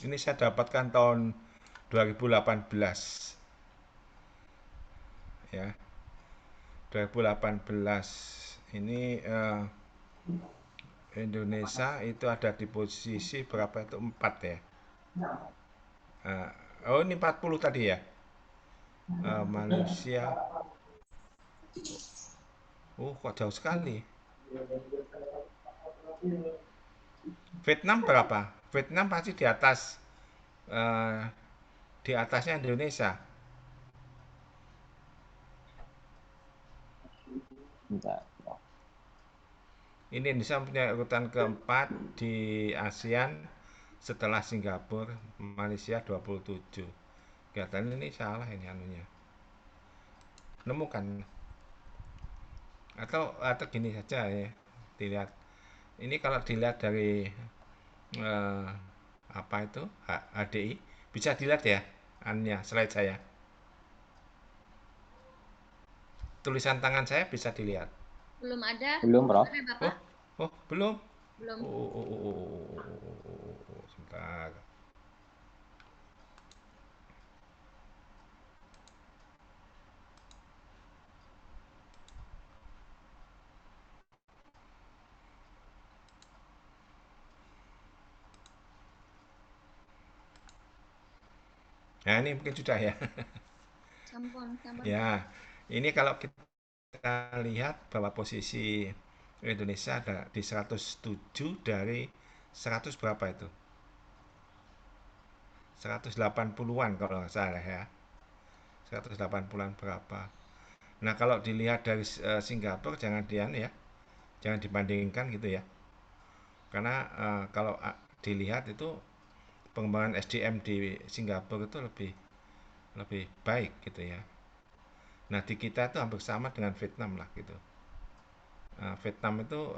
A: ini saya dapatkan tahun 2018 ya. 2018 ini Indonesia itu ada di posisi berapa itu? 4 ya. Oh ini 40 tadi ya. Malaysia. Oh kok jauh sekali. Vietnam berapa? Vietnam pasti di atas, di atasnya Indonesia. Ini Indonesia punya urutan keempat di ASEAN setelah Singapura, Malaysia 27. Kelihatannya ini salah ini anunya. Nemukan. Atau gini saja ya, dilihat. Ini kalau dilihat dari apa itu HDI, bisa dilihat ya anunya, slide saya. Tulisan tangan saya bisa dilihat.
G: Belum ada.
I: Belum, Prof.
G: Bapak?
A: Oh, belum.
G: Belum.
A: Sebentar. Nah, ini mungkin sudah ya.
G: Sampun.
A: Ya, ini kalau kita lihat bahwa posisi Indonesia ada di 107 dari 100 berapa itu? 180-an kalau nggak salah ya. 180-an berapa. Nah, kalau dilihat dari Singapura jangan dibandingkan gitu ya. Karena kalau dilihat itu pengembangan SDM di Singapura itu lebih baik gitu ya. Nah, di kita itu hampir sama dengan Vietnam lah gitu. Vietnam itu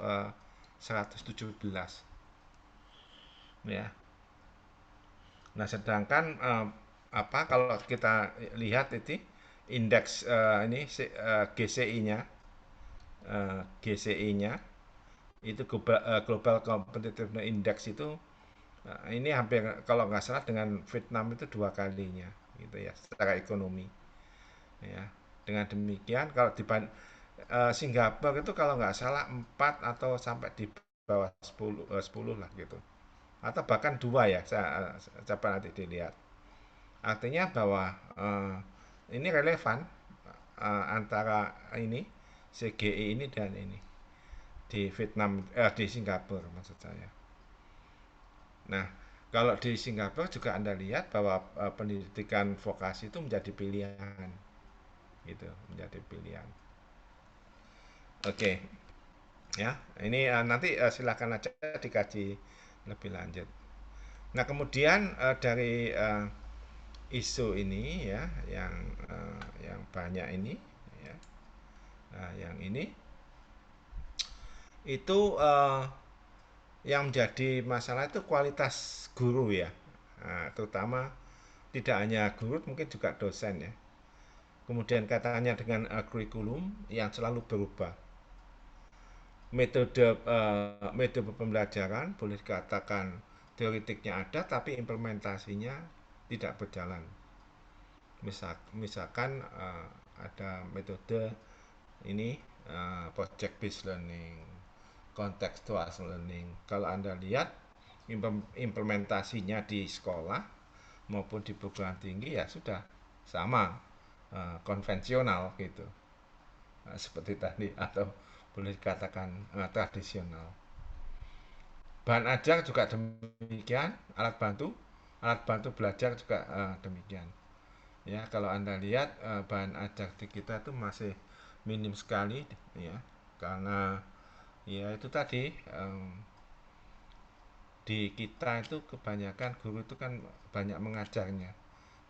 A: 117 ya. Nah, sedangkan kalau kita lihat itu indeks GCI-nya itu Global Competitiveness Index itu ini hampir kalau nggak salah dengan Vietnam itu 2 kalinya gitu ya secara ekonomi ya. Dengan demikian kalau Singapura itu kalau nggak salah 4 atau sampai di bawah 10 lah gitu, atau bahkan 2 ya, saya coba nanti dilihat. Artinya bahwa ini relevan antara ini CGI ini dan ini di Vietnam, di Singapura maksud saya. Nah, kalau di Singapura juga Anda lihat bahwa pendidikan vokasi itu menjadi pilihan, gitu, menjadi pilihan. Oke, ya, ini nanti silakan aja dikaji lebih lanjut. Nah, kemudian dari isu ini ya, yang banyak ini, ya, yang ini itu yang menjadi masalah itu kualitas guru ya, terutama tidak hanya guru, mungkin juga dosen ya. Kemudian katanya dengan kurikulum yang selalu berubah, metode pembelajaran boleh dikatakan teoritiknya ada, tapi implementasinya tidak berjalan. Misalkan ada metode ini project based learning, contextual learning. Kalau Anda lihat implementasinya di sekolah maupun di perguruan tinggi ya sudah sama, konvensional gitu, seperti tadi, atau boleh dikatakan tradisional. Bahan ajar juga demikian, alat bantu belajar juga demikian. Ya, kalau Anda lihat bahan ajar di kita itu masih minim sekali ya, karena ya itu tadi di kita itu kebanyakan guru itu kan banyak mengajarnya,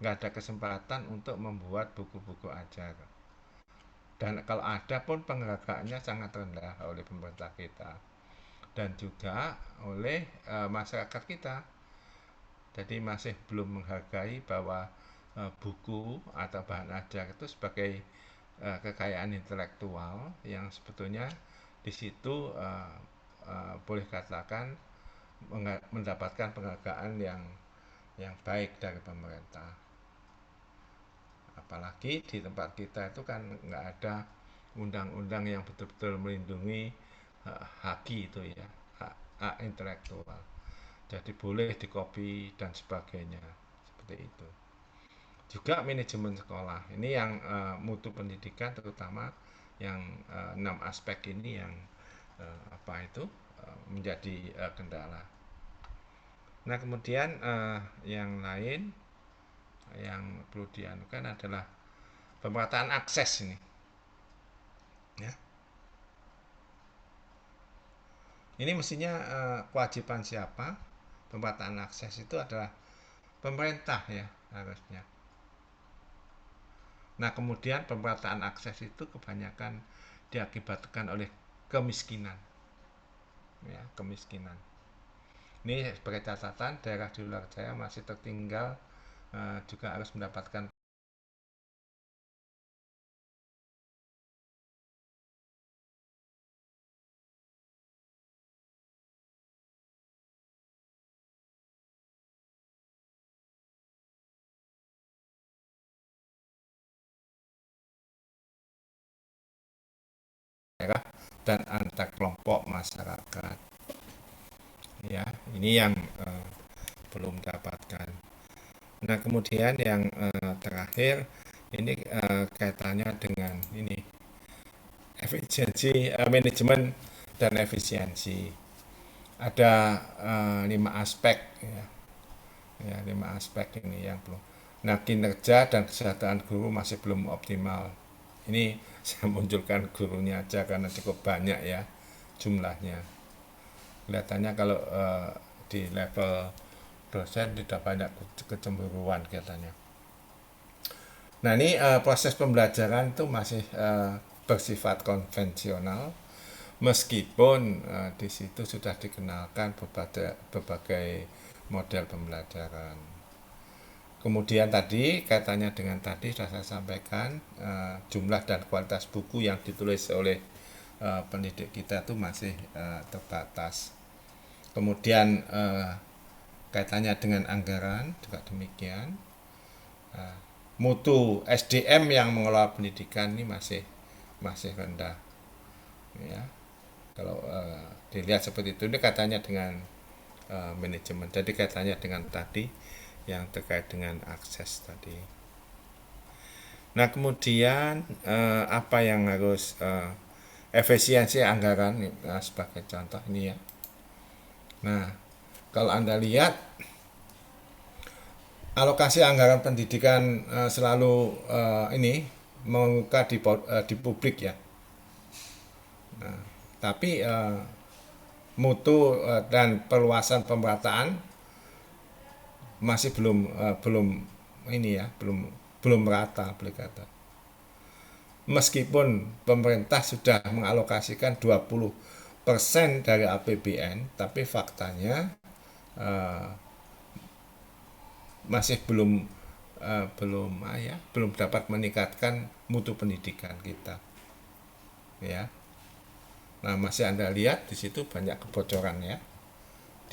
A: nggak ada kesempatan untuk membuat buku-buku ajar, dan kalau ada pun penghargaannya sangat rendah oleh pemerintah kita dan juga oleh masyarakat kita. Jadi masih belum menghargai bahwa buku atau bahan ajar itu sebagai kekayaan intelektual yang sebetulnya di situ boleh katakan mendapatkan penghargaan yang baik dari pemerintah. Apalagi di tempat kita itu kan nggak ada undang-undang yang betul-betul melindungi haki itu ya, hak intelektual. Jadi boleh dikopi dan sebagainya, seperti itu. Juga manajemen sekolah, ini yang mutu pendidikan terutama yang 6 aspek ini yang menjadi kendala. Nah, kemudian yang lain yang perlu dianukan adalah pemerataan akses ini. Ya. Ini mestinya kewajiban siapa? Pemerataan akses itu adalah pemerintah ya harusnya. Nah, kemudian pemerataan akses itu kebanyakan diakibatkan oleh kemiskinan. Ya, kemiskinan. Ini sebagai catatan, daerah di luar Jaya masih tertinggal juga harus mendapatkan daerah dan antar kelompok masyarakat. Ya, ini yang belum dapatkan. Nah, kemudian yang terakhir ini kaitannya dengan ini efisiensi, manajemen dan efisiensi. Ada 5 aspek ya, 5 aspek ini yang belum. Nah, kinerja dan kesejahteraan guru masih belum optimal. Ini saya munculkan gurunya aja karena cukup banyak ya jumlahnya. Kelihatannya kalau di level dosen tidak banyak kecemburuan kelihatannya. Nah, ini proses pembelajaran itu masih bersifat konvensional, meskipun di situ sudah dikenalkan berbagai model pembelajaran. Kemudian tadi kaitannya dengan tadi sudah saya sampaikan, jumlah dan kualitas buku yang ditulis oleh pendidik kita itu masih terbatas. Kemudian kaitannya dengan anggaran juga demikian. Mutu SDM yang mengelola pendidikan ini masih rendah. Ya, kalau dilihat seperti itu, ini kaitannya dengan manajemen. Jadi kaitannya dengan tadi yang terkait dengan akses tadi. Nah, kemudian apa yang harus efisiensi anggaran sebagai contoh ini ya. Nah, kalau Anda lihat alokasi anggaran pendidikan selalu ini mengemuka di publik ya. Nah, tapi mutu dan perluasan pemerataan masih belum ini ya, belum merata boleh kata. Meskipun pemerintah sudah mengalokasikan 20% dari APBN, tapi faktanya masih belum dapat meningkatkan mutu pendidikan kita. Ya. Nah, masih Anda lihat di situ banyak kebocoran ya.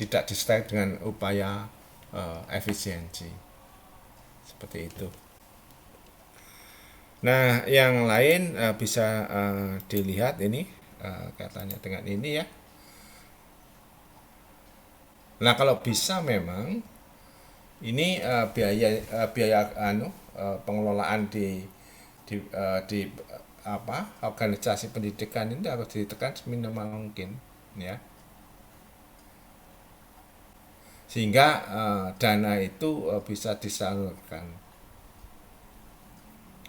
A: Tidak disertai dengan upaya efisiensi. Seperti itu. Nah, yang lain bisa dilihat ini kaitannya dengan ini ya. Nah, kalau bisa memang ini biaya pengelolaan di organisasi pendidikan ini harus ditekan seminimal mungkin ya. Sehingga dana itu bisa disalurkan.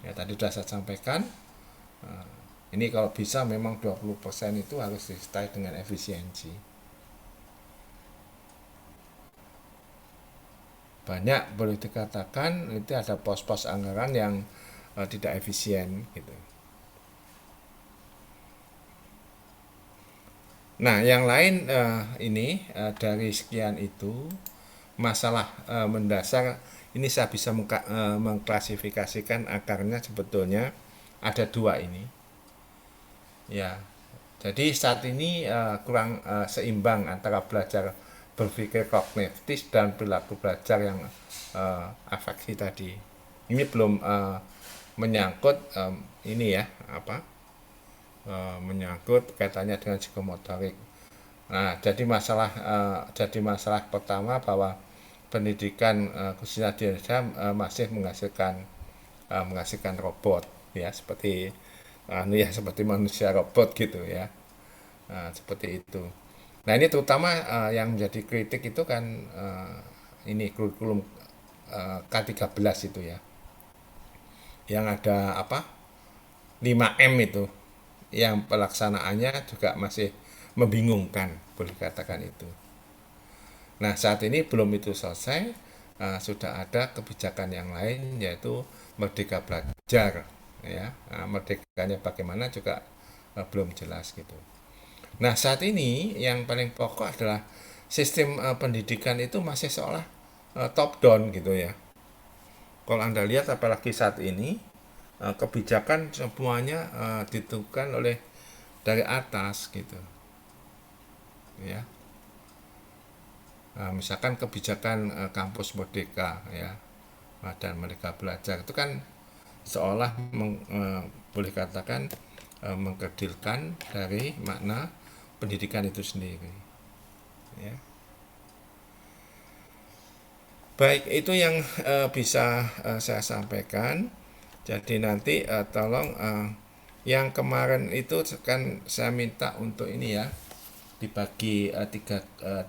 A: Ya, tadi sudah saya sampaikan, ini kalau bisa memang 20% itu harus disertai dengan efisiensi. Banyak boleh dikatakan itu ada pos-pos anggaran yang tidak efisien gitu. Nah, yang lain ini dari sekian itu masalah mendasar ini saya bisa mengklasifikasikan akarnya sebetulnya ada dua ini. Ya, jadi saat ini kurang seimbang antara belajar berpikir kognitif dan perilaku belajar yang afeksi tadi. Ini belum menyangkut ini ya menyangkut kaitannya dengan psikomotorik. Nah, jadi masalah pertama bahwa pendidikan khususnya di Indonesia masih menghasilkan robot ya, seperti seperti manusia robot gitu ya. Seperti itu. Nah, ini terutama yang menjadi kritik itu kan ini kurikulum K13 itu ya. Yang ada 5M itu. Yang pelaksanaannya juga masih membingungkan, boleh katakan itu. Nah, saat ini belum itu selesai, sudah ada kebijakan yang lain yaitu Merdeka Belajar ya. Nah, merdekanya bagaimana juga belum jelas gitu. Nah, saat ini yang paling pokok adalah sistem pendidikan itu masih seolah top down gitu ya. Kalau Anda lihat apalagi saat ini kebijakan semuanya ditentukan oleh dari atas gitu ya. Misalkan kebijakan kampus merdeka ya dan Merdeka Belajar itu kan seolah boleh katakan mengkerdilkan dari makna pendidikan itu sendiri ya. Baik, itu yang bisa saya sampaikan. Jadi nanti tolong yang kemarin itu kan saya minta untuk ini ya dibagi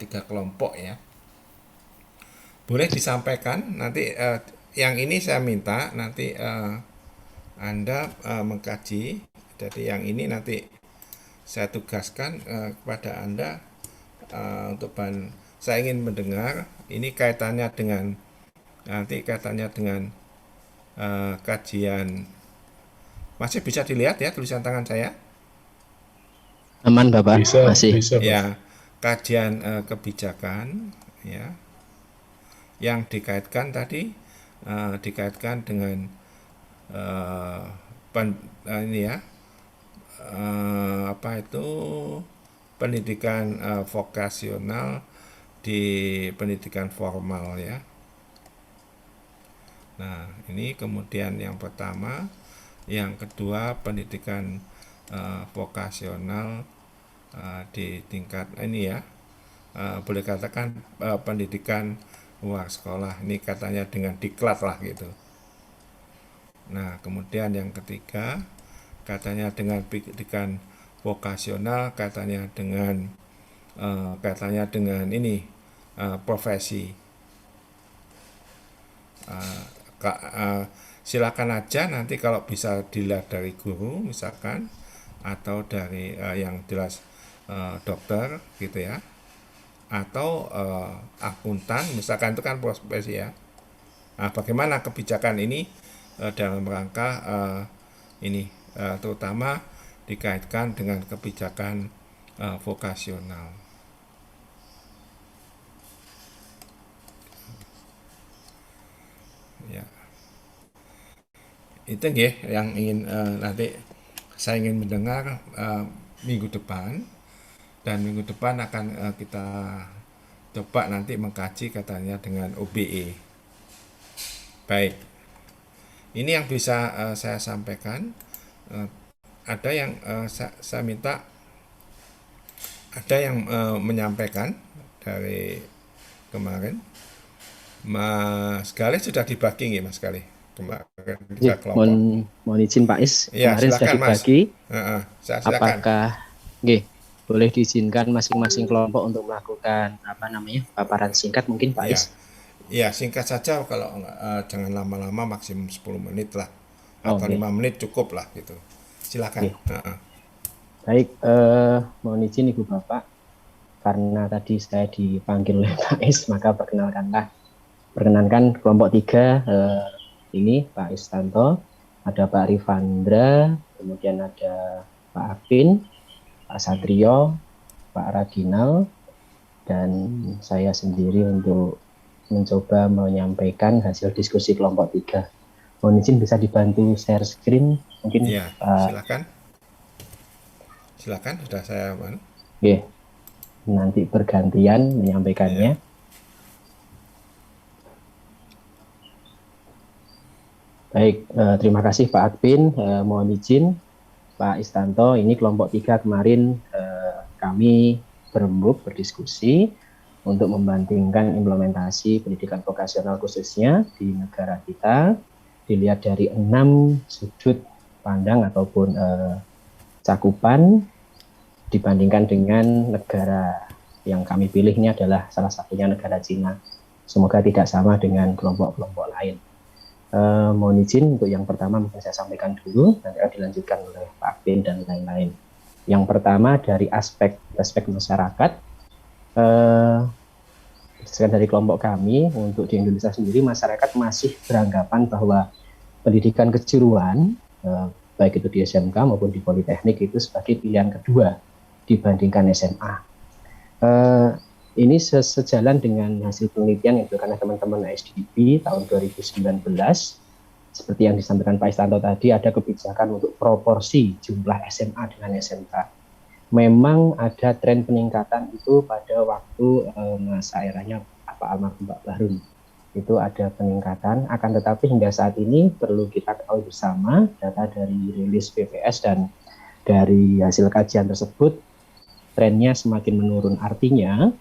A: tiga kelompok ya. Boleh disampaikan nanti yang ini saya minta nanti Anda mengkaji. Jadi yang ini nanti saya tugaskan kepada Anda untuk saya ingin mendengar ini kaitannya dengan kajian. Masih bisa dilihat ya tulisan tangan saya?
B: Aman Bapak, masih.
J: Bisa, Pak.
A: Ya, kajian kebijakan ya yang dikaitkan tadi dikaitkan dengan pendidikan vokasional di pendidikan formal ya. Nah, ini kemudian yang pertama, yang kedua pendidikan vokasional di tingkat ini ya, boleh katakan pendidikan luar sekolah. Ini katanya dengan diklat lah gitu. Nah, kemudian yang ketiga katanya dengan pendidikan vokasional, katanya dengan ini profesi. Silakan aja nanti kalau bisa dilihat dari guru misalkan, atau dari yang jelas dokter gitu ya, atau akuntan misalkan, itu kan profesi ya. Nah, bagaimana kebijakan ini dalam rangka ini terutama dikaitkan dengan kebijakan vokasional. Ya, itu ya yang ingin nanti saya ingin mendengar minggu depan, dan minggu depan akan kita coba nanti mengkaji katanya dengan OBE. Baik, ini yang bisa saya sampaikan. Ada yang saya minta, ada yang menyampaikan dari kemarin. Mas Galih sudah dibagi nggih Mas Galih? Kemarin
B: Ya, mohon izin Pak Is,
A: ya,
B: kemarin sudah dibagi.
A: Silakan.
B: Apakah boleh diizinkan masing-masing kelompok untuk melakukan paparan singkat mungkin Pak Is?
A: Ya, singkat saja, kalau jangan lama-lama, maksimum 10 menit lah, atau 5 menit cukup lah gitu. Silakan.
B: Baik, mohon izin Ibu Bapak, karena tadi saya dipanggil oleh Pak Is, maka perkenankan kelompok 3 ini Pak Istanto, ada Pak Rifandra, kemudian ada Pak Afin, Pak Satrio, Pak Radinal, dan saya sendiri untuk mencoba menyampaikan hasil diskusi kelompok 3. Mohon izin bisa dibantu share screen mungkin.
A: Ya, silakan sudah saya
B: nanti bergantian menyampaikannya. Baik, terima kasih Pak Admin. Mohon izin Pak Istanto, ini kelompok 3 kemarin kami berembuk berdiskusi untuk membandingkan implementasi pendidikan vokasional khususnya di negara kita, dilihat dari 6 sudut pandang ataupun cakupan, dibandingkan dengan negara yang kami pilih ini adalah salah satunya negara Cina. Semoga tidak sama dengan kelompok-kelompok lain. Mohon izin untuk yang pertama mungkin saya sampaikan dulu, nanti akan dilanjutkan oleh Pak Bin dan lain-lain. Yang pertama dari aspek masyarakat, berdasarkan dari kelompok kami, untuk di Indonesia sendiri masyarakat masih beranggapan bahwa pendidikan kejuruan, baik itu di SMK maupun di Politeknik, itu sebagai pilihan kedua dibandingkan SMA. Ini sejalan dengan hasil penelitian yang dilakukan oleh teman-teman ASDP tahun 2019. Seperti yang disampaikan Pak Istanto tadi, ada kebijakan untuk proporsi jumlah SMA dengan SMK. Memang ada tren peningkatan itu pada waktu masa eranya almarhum Pak Bahrun. Itu ada peningkatan, akan tetapi hingga saat ini perlu kita ketahui bersama, data dari rilis BPS dan dari hasil kajian tersebut, trennya semakin menurun. Artinya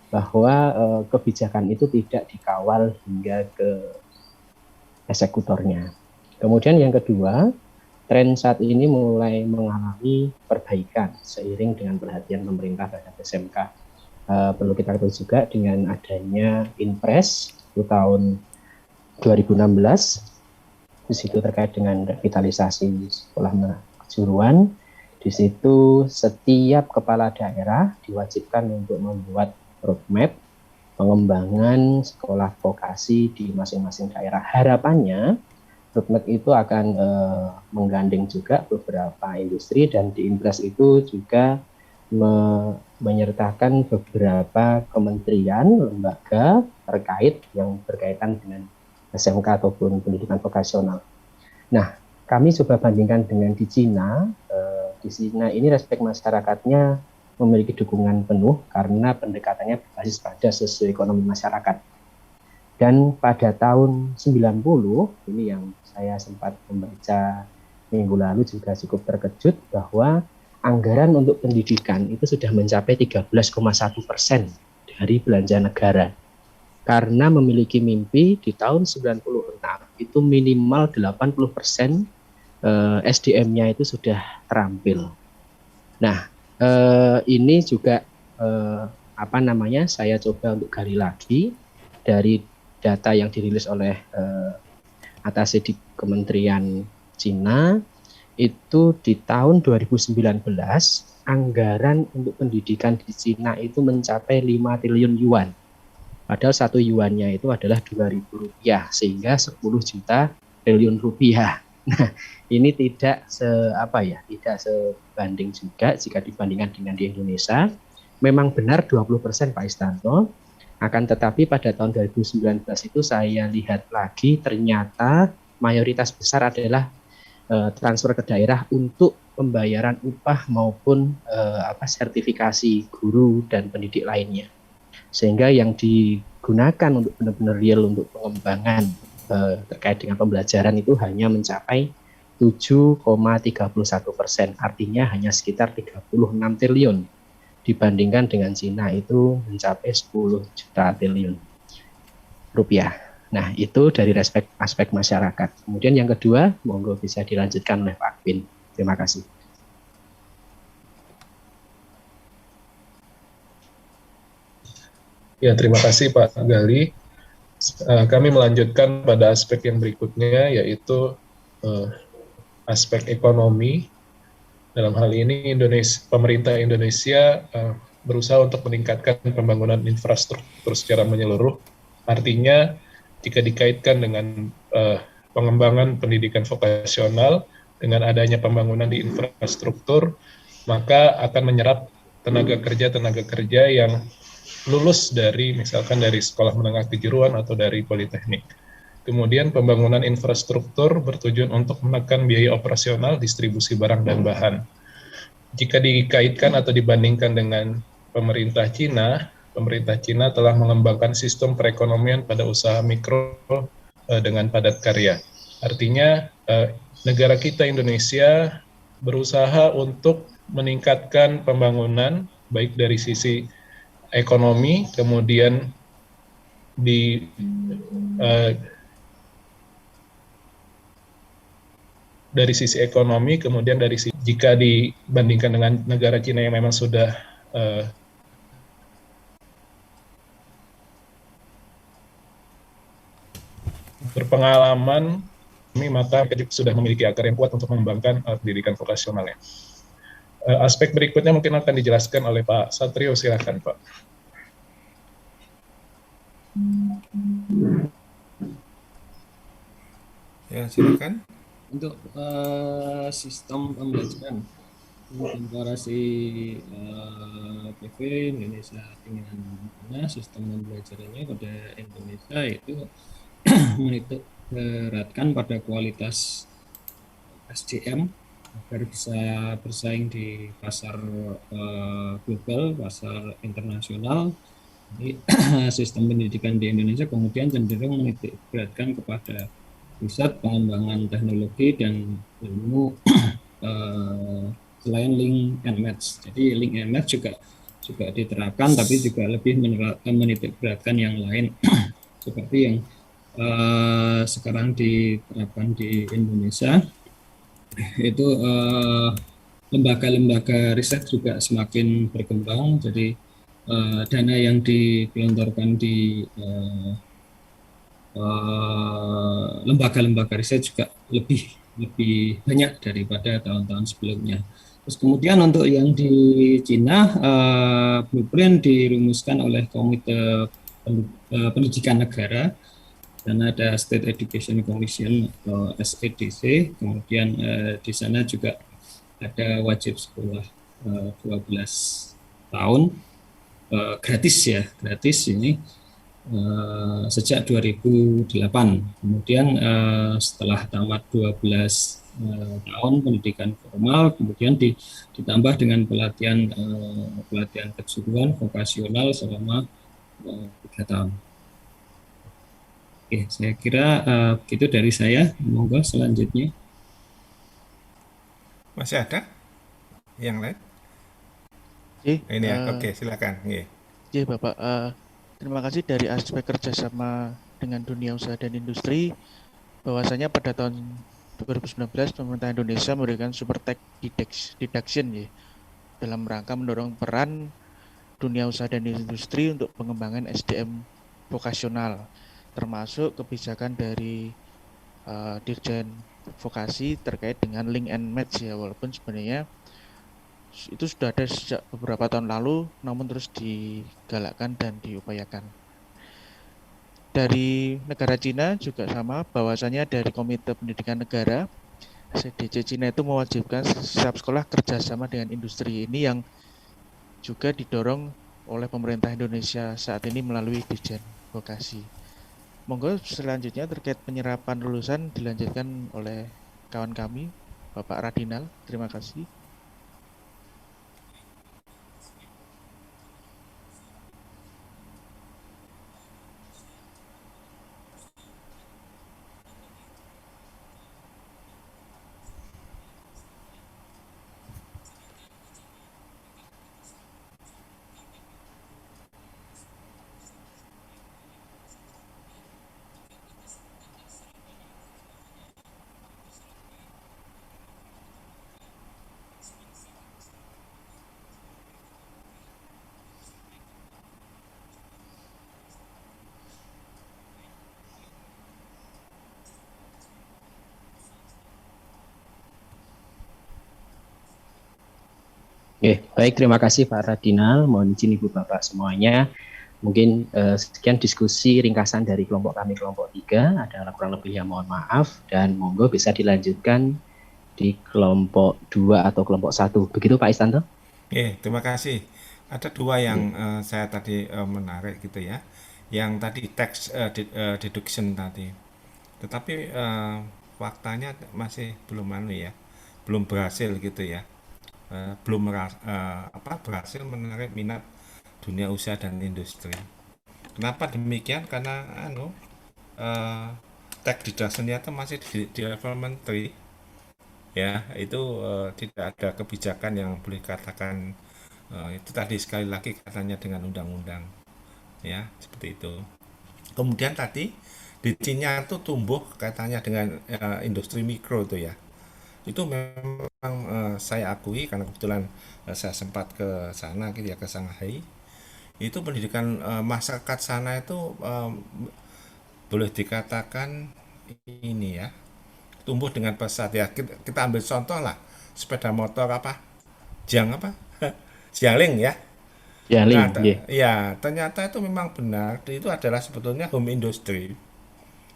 B: bahwa kebijakan itu tidak dikawal hingga ke eksekutornya. Kemudian yang kedua, tren saat ini mulai mengalami perbaikan seiring dengan perhatian pemerintah terhadap SMK. Perlu kita ketahui juga dengan adanya Inpres itu tahun 2016, di situ terkait dengan revitalisasi sekolah menengah kejuruan. Di situ setiap kepala daerah diwajibkan untuk membuat roadmap pengembangan sekolah vokasi di masing-masing daerah. Harapannya roadmap itu akan menggandeng juga beberapa industri, dan di Impres itu juga menyertakan beberapa kementerian, lembaga terkait yang berkaitan dengan SMK ataupun pendidikan vokasional. Nah, kami coba bandingkan dengan di Cina. Di Cina ini respek masyarakatnya memiliki dukungan penuh karena pendekatannya berbasis pada sosioekonomi masyarakat. Dan pada tahun 90, ini yang saya sempat membaca minggu lalu juga cukup terkejut bahwa anggaran untuk pendidikan itu sudah mencapai 13,1% dari belanja negara. Karena memiliki mimpi di tahun 96 itu minimal 80% SDM-nya itu sudah terampil. Nah, ini juga saya coba untuk gali lagi dari data yang dirilis oleh atasé di Kementerian Cina. Itu di tahun 2019 anggaran untuk pendidikan di Cina itu mencapai 5 triliun yuan. Padahal 1 yuannya itu adalah Rp2.000, sehingga 10 juta triliun rupiah. Nah, ini tidak sebanding juga jika dibandingkan dengan di Indonesia. Memang benar 20% Pak Istanto, akan tetapi pada tahun 2019 itu saya lihat lagi ternyata mayoritas besar adalah transfer ke daerah untuk pembayaran upah maupun sertifikasi guru dan pendidik lainnya. Sehingga yang digunakan untuk benar-benar real untuk pengembangan terkait dengan pembelajaran itu hanya mencapai 7,31%, artinya hanya sekitar 36 triliun dibandingkan dengan Cina itu mencapai 10 juta triliun rupiah. Nah, itu dari aspek masyarakat. Kemudian yang kedua, monggo bisa dilanjutkan oleh Pak Bin. Terima kasih.
J: Ya, terima kasih Pak Gali. Kami melanjutkan pada aspek yang berikutnya, yaitu aspek ekonomi. Dalam hal ini pemerintah Indonesia berusaha untuk meningkatkan pembangunan infrastruktur secara menyeluruh. Artinya, jika dikaitkan dengan pengembangan pendidikan vokasional, dengan adanya pembangunan di infrastruktur, maka akan menyerap tenaga kerja yang lulus misalkan dari sekolah menengah kejuruan atau dari politeknik. Kemudian pembangunan infrastruktur bertujuan untuk menekan biaya operasional, distribusi barang dan bahan. Jika dikaitkan atau dibandingkan dengan pemerintah Cina telah mengembangkan sistem perekonomian pada usaha mikro dengan padat karya. Artinya negara kita Indonesia berusaha untuk meningkatkan pembangunan baik dari sisi ekonomi, kemudian dari sisi ekonomi, kemudian jika dibandingkan dengan negara Cina yang memang sudah berpengalaman, maka sudah memiliki akar yang kuat untuk mengembangkan pendidikan vokasionalnya. Aspek berikutnya mungkin akan dijelaskan oleh Pak Satrio, silakan Pak.
A: Ya, silakan.
H: Untuk sistem pembelajaran komparasi PV Indonesia dengan sistem pembelajarannya pada Indonesia itu menitik beratkan pada kualitas SDM agar bisa bersaing di pasar global, pasar internasional. Jadi, sistem pendidikan di Indonesia kemudian cenderung menitik beratkan kepada pusat pengembangan teknologi dan ilmu selain link and match. Jadi link and match juga diterapkan, tapi juga lebih menitik beratkan yang lain seperti yang sekarang diterapkan di Indonesia. Itu lembaga-lembaga riset juga semakin berkembang. Jadi dana yang digelontorkan di lembaga-lembaga riset juga lebih banyak daripada tahun-tahun sebelumnya. Terus kemudian untuk yang di Cina, blueprint dirumuskan oleh Komite Pendidikan Negara, dan ada State Education Commission atau SEDC. Kemudian di sana juga ada wajib sekolah 12 tahun gratis ini sejak 2008. Kemudian setelah tamat 12 tahun pendidikan formal, kemudian ditambah dengan pelatihan kejuruan vokasional selama 3 tahun. Oke, saya kira begitu dari saya. Monggo selanjutnya.
A: Masih ada yang lain? Ini ya, oke, silakan.
K: Bapak, terima kasih dari aspek kerjasama dengan dunia usaha dan industri, bahwasanya pada tahun 2019 pemerintah Indonesia memberikan super tech deduction dalam rangka mendorong peran dunia usaha dan industri untuk pengembangan SDM vokasional, termasuk kebijakan dari Dirjen Vokasi terkait dengan link and match walaupun sebenarnya itu sudah ada sejak beberapa tahun lalu, namun terus digalakkan dan diupayakan. Dari negara Cina juga sama, bahwasanya dari Komite Pendidikan Negara SEDC Cina itu mewajibkan setiap sekolah kerjasama dengan industri, ini yang juga didorong oleh pemerintah Indonesia saat ini melalui Dirjen Vokasi. Monggo selanjutnya terkait penyerapan lulusan dilanjutkan oleh kawan kami, Bapak Radinal. Terima kasih.
B: Baik, terima kasih Pak Radinal. Mohon izin Ibu Bapak semuanya. Mungkin sekian diskusi ringkasan dari kelompok kami, kelompok 3. Ada kurang lebihnya mohon maaf, dan monggo bisa dilanjutkan di kelompok 2 atau kelompok 1. Begitu Pak Istanto?
A: Terima kasih. Ada 2 yang saya tadi menarik gitu ya. Yang tadi tax deduction tadi. Tetapi faktanya masih belum belum berhasil gitu ya. Belum berhasil menarik minat dunia usaha dan industri. Kenapa demikian? Karena tax deduction-nya itu masih di level menteri, ya, itu tidak ada kebijakan yang boleh katakan itu tadi sekali lagi katanya dengan undang-undang, ya, seperti itu. Kemudian tadi di Cina itu tumbuh katanya dengan industri mikro itu ya. Itu memang saya akui karena kebetulan saya sempat ke sana gitu ya, ke Shanghai. Itu pendidikan masyarakat sana itu boleh dikatakan ini ya, tumbuh dengan pesat ya. Kita ambil contoh lah, sepeda motor Jiangling ya. Ya, ternyata itu memang benar, itu adalah sebetulnya home industry.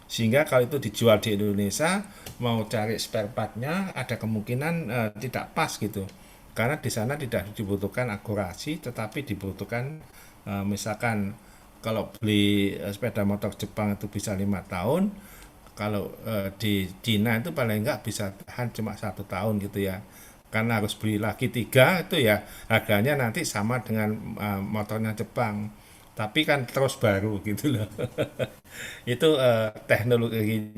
A: Sehingga kalau itu dijual di Indonesia, mau cari spare part-nya ada kemungkinan tidak pas gitu. Karena di sana tidak dibutuhkan akurasi, tetapi dibutuhkan misalkan kalau beli sepeda motor Jepang itu bisa 5 tahun, kalau di Cina itu paling enggak bisa tahan cuma 1 tahun gitu ya. Karena harus beli lagi 3 itu ya, harganya nanti sama dengan motornya Jepang. Tapi kan terus baru gitu loh. Itu teknologi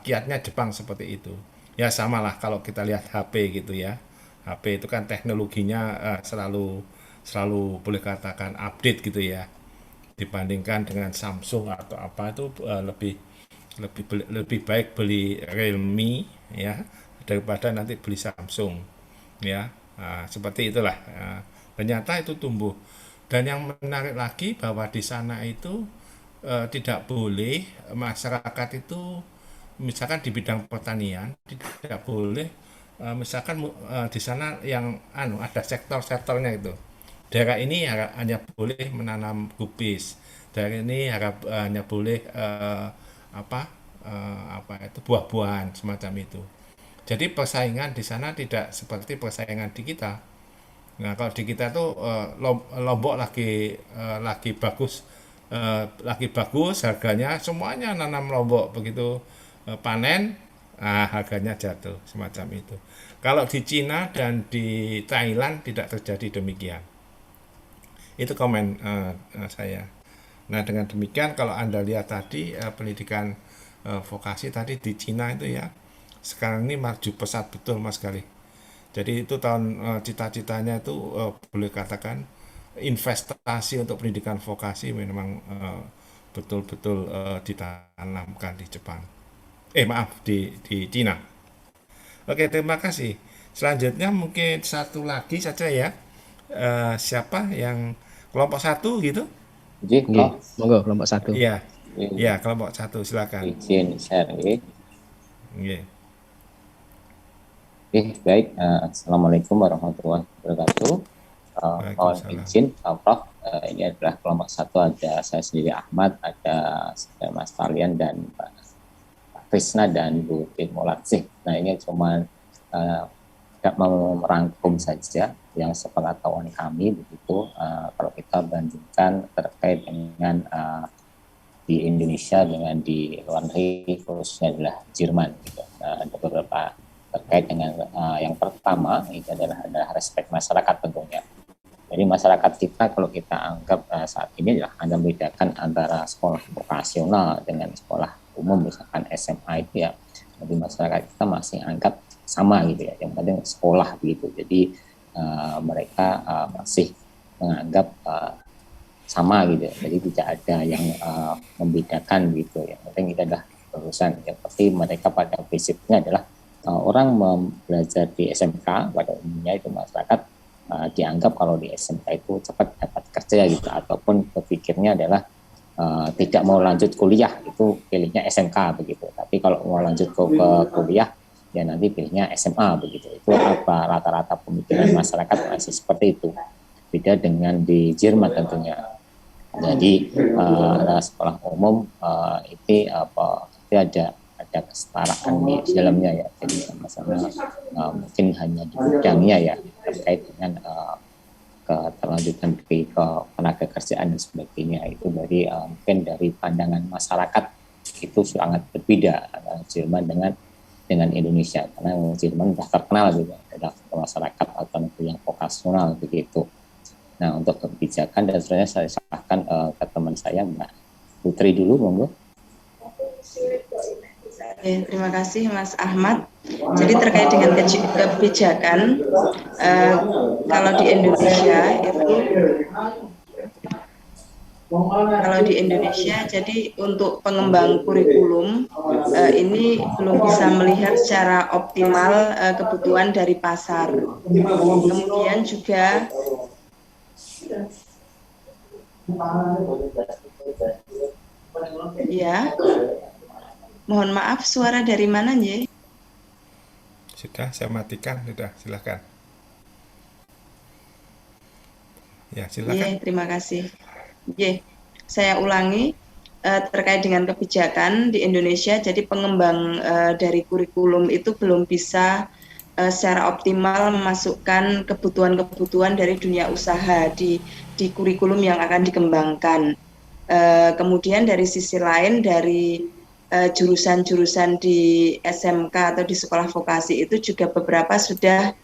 A: kiatnya Jepang seperti itu. Ya samalah kalau kita lihat HP gitu ya. HP itu kan teknologinya selalu boleh katakan update gitu ya. Dibandingkan dengan Samsung atau apa itu lebih baik beli Realme ya daripada nanti beli Samsung ya. Seperti itulah. Ternyata itu tumbuh. Dan yang menarik lagi bahwa di sana itu tidak boleh masyarakat itu misalkan di bidang pertanian tidak boleh misalkan di sana yang ada sektor-sektornya itu. Daerah ini hanya boleh menanam kubis. Daerah ini hanya boleh itu buah-buahan semacam itu. Jadi persaingan di sana tidak seperti persaingan di kita. Nah, kalau di kita tuh Lombok lagi bagus harganya, semuanya nanam Lombok, begitu panen harganya jatuh semacam itu. Kalau di Cina dan di Thailand tidak terjadi demikian. Itu komen saya. Nah, dengan demikian kalau Anda lihat tadi pendidikan vokasi tadi di Cina itu ya, sekarang ini maju pesat betul Mas Galih. Jadi itu cita-citanya itu boleh katakan investasi untuk pendidikan vokasi memang betul-betul ditanamkan di Jepang. Di Cina. Oke, terima kasih. Selanjutnya mungkin satu lagi saja ya. Siapa yang kelompok 1 gitu?
B: Monggo kelompok 1.
A: Iya. Ya, kelompok 1 silakan.
I: Izin share.
A: Oke,
I: baik. Assalamualaikum warahmatullahi wabarakatuh. Mohon izin, Prof. Ini adalah kelompok 1, ada saya sendiri Ahmad, ada Mas Talian dan Pak Krisna dan Bu Timolatsih. Nah, ini cuma mau merangkum saja yang sepengetahuan kami begitu. Kalau kita bandingkan terkait dengan di Indonesia dengan di luar negeri, khususnya adalah Jerman gitu. Ada beberapa terkait dengan yang pertama itu adalah respek masyarakat tentunya. Jadi masyarakat kita kalau kita anggap saat ini adalah Anda membedakan antara sekolah vokasional dengan sekolah umum, misalkan SMA itu ya, jadi masyarakat kita masih anggap sama gitu ya, yang penting sekolah begitu. Jadi mereka masih menganggap sama gitu, jadi tidak ada yang membedakan gitu. Yang penting itu adalah urusan. Tapi mereka pada prinsipnya adalah orang belajar di SMK pada umumnya itu masyarakat dianggap kalau di SMK itu cepat dapat kerja gitu, ataupun berpikirnya adalah tidak mau lanjut kuliah itu pilihnya SMK begitu. Tapi kalau mau lanjut ke kuliah ya nanti pilihnya SMA begitu. Itu apa rata-rata pemikiran masyarakat masih seperti itu. Beda dengan di Jerman tentunya. Jadi sekolah umum itu ada kesetaraan di dalamnya ya. Jadi sama-sama mungkin hanya di bidangnya ya terkait dengan keterlanjutan ke tenaga kerjaan dan sebagainya. Itu dari mungkin dari pandangan masyarakat itu sangat berbeda antara Jerman dengan Indonesia, karena Jerman sudah terkenal juga ada masyarakat atau yang vokasional begitu. Nah, untuk kebijakan dan sebenarnya saya serahkan ke teman saya Mbak Putri dulu, monggo.
E: Terima kasih Mas Ahmad. Jadi terkait dengan kebijakan, kalau di Indonesia jadi untuk pengembang kurikulum ini belum bisa melihat secara optimal kebutuhan dari pasar. Kemudian juga ya, mohon maaf suara dari mana Nyi?
A: Sudah saya matikan, sudah silakan. Ya silakan.
E: Terima kasih. Saya ulangi terkait dengan kebijakan di Indonesia. Jadi pengembang dari kurikulum itu belum bisa secara optimal memasukkan kebutuhan-kebutuhan dari dunia usaha di kurikulum yang akan dikembangkan. Kemudian dari sisi lain dari jurusan-jurusan di SMK atau di sekolah vokasi itu juga beberapa sudah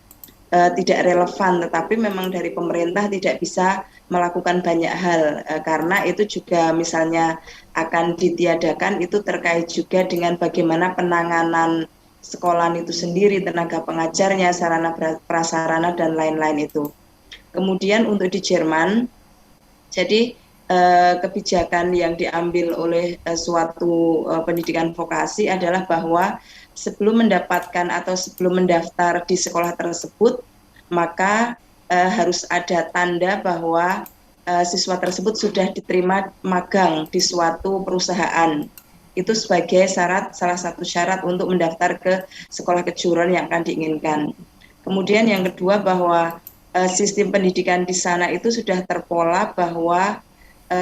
E: tidak relevan, tetapi memang dari pemerintah tidak bisa melakukan banyak hal karena itu juga misalnya akan ditiadakan itu terkait juga dengan bagaimana penanganan sekolah itu sendiri, tenaga pengajarnya, sarana prasarana dan lain-lain itu. Kemudian untuk di Jerman, jadi kebijakan yang diambil oleh suatu pendidikan vokasi adalah bahwa sebelum mendapatkan atau sebelum mendaftar di sekolah tersebut, maka harus ada tanda bahwa siswa tersebut sudah diterima magang di suatu perusahaan. Itu sebagai salah satu syarat untuk mendaftar ke sekolah kejuruan yang akan diinginkan. Kemudian yang kedua bahwa sistem pendidikan di sana itu sudah terpola bahwa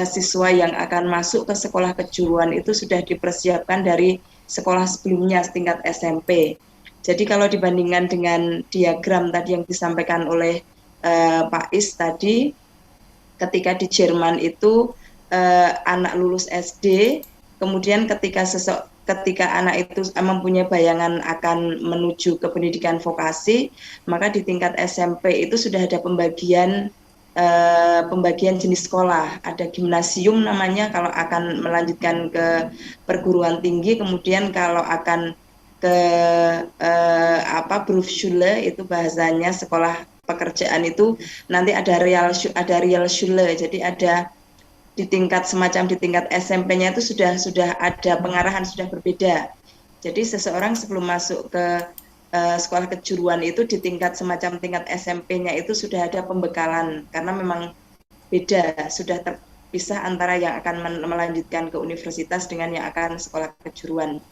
E: siswa yang akan masuk ke sekolah kejuruan itu sudah dipersiapkan dari sekolah sebelumnya setingkat SMP. Jadi kalau dibandingkan dengan diagram tadi yang disampaikan oleh Pak Is tadi, ketika di Jerman itu anak lulus SD, kemudian ketika anak itu mempunyai bayangan akan menuju ke pendidikan vokasi, maka di tingkat SMP itu sudah ada pembagian jenis sekolah. Ada gimnasium namanya kalau akan melanjutkan ke perguruan tinggi, kemudian kalau akan ke Berufsschule itu bahasanya sekolah pekerjaan itu nanti ada Realschule. Jadi ada di tingkat SMP-nya itu sudah ada pengarahan, sudah berbeda. Jadi seseorang sebelum masuk ke sekolah kejuruan itu di tingkat SMP-nya itu sudah ada pembekalan karena memang beda, sudah terpisah antara yang akan melanjutkan ke universitas dengan yang akan sekolah kejuruan.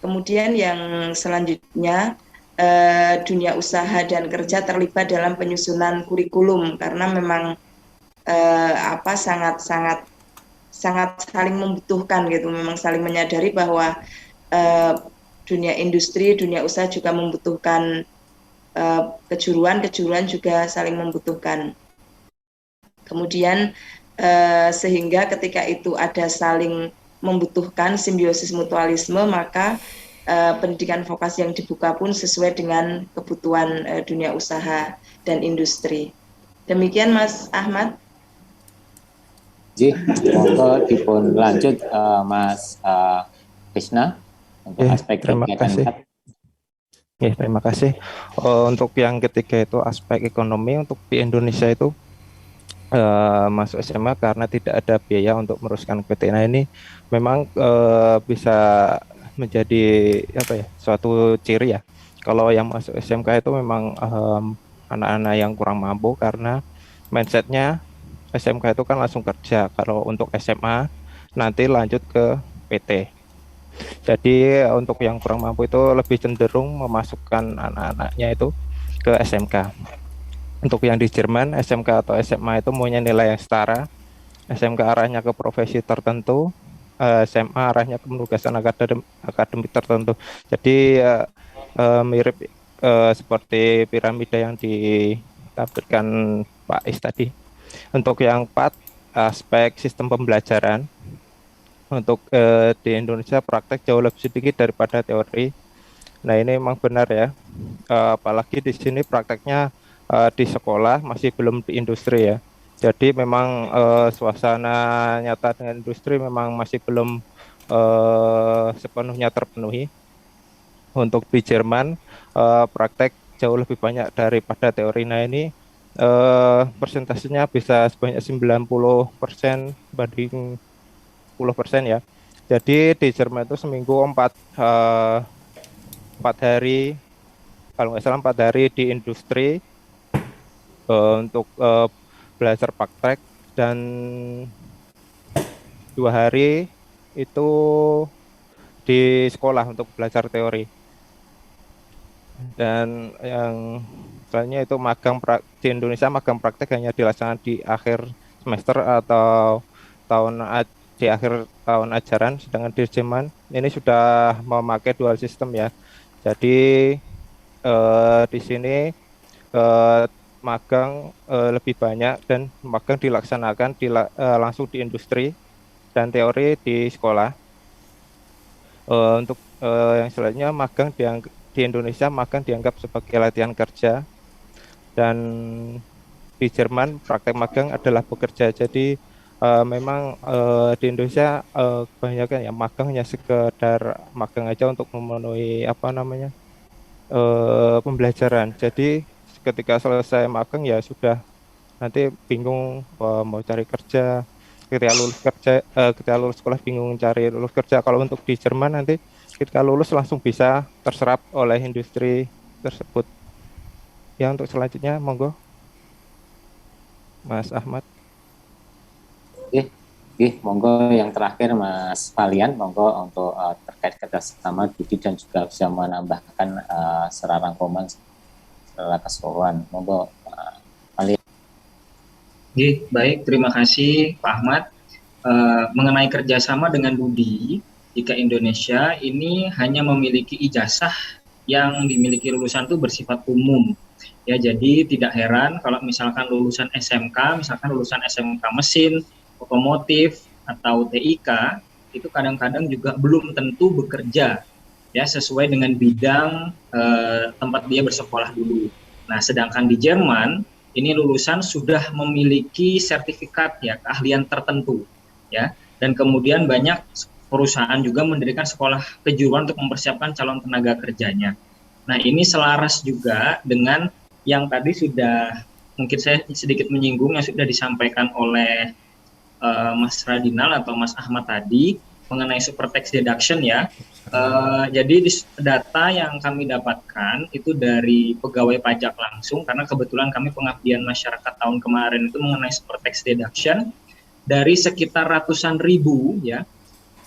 E: Kemudian yang selanjutnya dunia usaha dan kerja terlibat dalam penyusunan kurikulum karena memang sangat saling membutuhkan gitu, memang saling menyadari bahwa dunia industri, dunia usaha juga membutuhkan kejuruan juga saling membutuhkan. Kemudian sehingga ketika itu ada saling membutuhkan simbiosis mutualisme, maka pendidikan vokasi yang dibuka pun sesuai dengan kebutuhan dunia usaha dan industri. Demikian Mas Ahmad.
I: Monggo dipun lanjut Mas Krishna untuk aspek
L: terima kasih. Terima kasih. Untuk yang ketiga itu aspek ekonomi, untuk di Indonesia itu masuk SMA karena tidak ada biaya untuk meneruskan PT. Nah ini memang bisa menjadi suatu ciri ya. Kalau yang masuk SMK itu memang anak-anak yang kurang mampu karena mindsetnya SMK itu kan langsung kerja. Kalau untuk SMA nanti lanjut ke PT. Jadi untuk yang kurang mampu itu lebih cenderung memasukkan anak-anaknya itu ke SMK. Untuk yang di Jerman, SMK atau SMA itu punya nilai yang setara. SMK arahnya ke profesi tertentu, SMA arahnya ke penugasan akademik tertentu. Jadi mirip seperti piramida yang ditampilkan Pak Is tadi. Untuk yang 4, aspek sistem pembelajaran. Untuk di Indonesia praktek jauh lebih sedikit daripada teori. Nah ini memang benar ya. Apalagi di sini prakteknya di sekolah masih belum di industri ya. Jadi memang suasana nyata dengan industri memang masih belum sepenuhnya terpenuhi. Untuk di Jerman praktek jauh lebih banyak daripada teori. Nah ini persentasenya bisa sebanyak 90% banding 10% ya. Jadi di Jerman itu seminggu 4 hari, kalau nggak salah 4 hari di industri untuk belajar praktek, dan 2 hari itu di sekolah untuk belajar teori. Dan yang selanjutnya itu magang di Indonesia, magang praktek hanya dilaksanakan di akhir semester atau di akhir tahun ajaran, sedangkan di Jerman ini sudah memakai dual system ya. Jadi di sini magang lebih banyak dan magang dilaksanakan langsung di industri dan teori di sekolah. Untuk yang selanjutnya magang di Indonesia magang dianggap sebagai latihan kerja, dan di Jerman praktek magang adalah bekerja. Jadi memang di Indonesia kebanyakan ya magang hanya sekedar magang aja untuk memenuhi pembelajaran. Jadi ketika selesai magang ya sudah, nanti bingung mau cari kerja. Ketika lulus sekolah bingung cari lulus kerja. Kalau untuk di Jerman nanti ketika lulus langsung bisa terserap oleh industri tersebut. Ya untuk selanjutnya monggo Mas Ahmad.
I: Oke, monggo yang terakhir Mas Valian, monggo untuk terkait kerjasama Dudi dan juga bisa menambahkan secara rangkuman secara keseluruhan. Monggo Valian.
M: Baik, terima kasih Pak Ahmad. Mengenai kerjasama dengan Dudi, jika Indonesia ini hanya memiliki ijazah yang dimiliki lulusan itu bersifat umum. Ya, jadi tidak heran kalau misalkan lulusan SMK, misalkan lulusan SMK mesin, otomotif atau TIK itu kadang-kadang juga belum tentu bekerja ya sesuai dengan bidang tempat dia bersekolah dulu. Nah, sedangkan di Jerman ini lulusan sudah memiliki sertifikat ya keahlian tertentu ya, dan kemudian banyak perusahaan juga mendirikan sekolah kejuruan untuk mempersiapkan calon tenaga kerjanya. Nah, ini selaras juga dengan yang tadi sudah mungkin saya sedikit menyinggung yang sudah disampaikan oleh Mas Radinal atau Mas Ahmad tadi mengenai super tax deduction ya. Jadi data yang kami dapatkan itu dari pegawai pajak langsung, karena kebetulan kami pengabdian masyarakat tahun kemarin itu mengenai super tax deduction. Dari sekitar ratusan ribu ya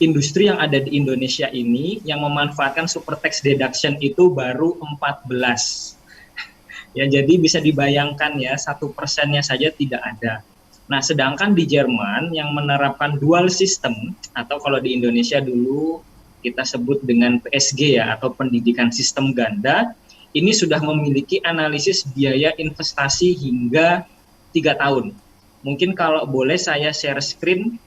M: industri yang ada di Indonesia ini yang memanfaatkan super tax deduction itu baru 14. Ya, jadi bisa dibayangkan ya 1%-nya saja tidak ada. Nah, sedangkan di Jerman yang menerapkan dual system atau kalau di Indonesia dulu kita sebut dengan PSG ya atau pendidikan sistem ganda, ini sudah memiliki analisis biaya investasi hingga 3 tahun. Mungkin kalau boleh saya share screen.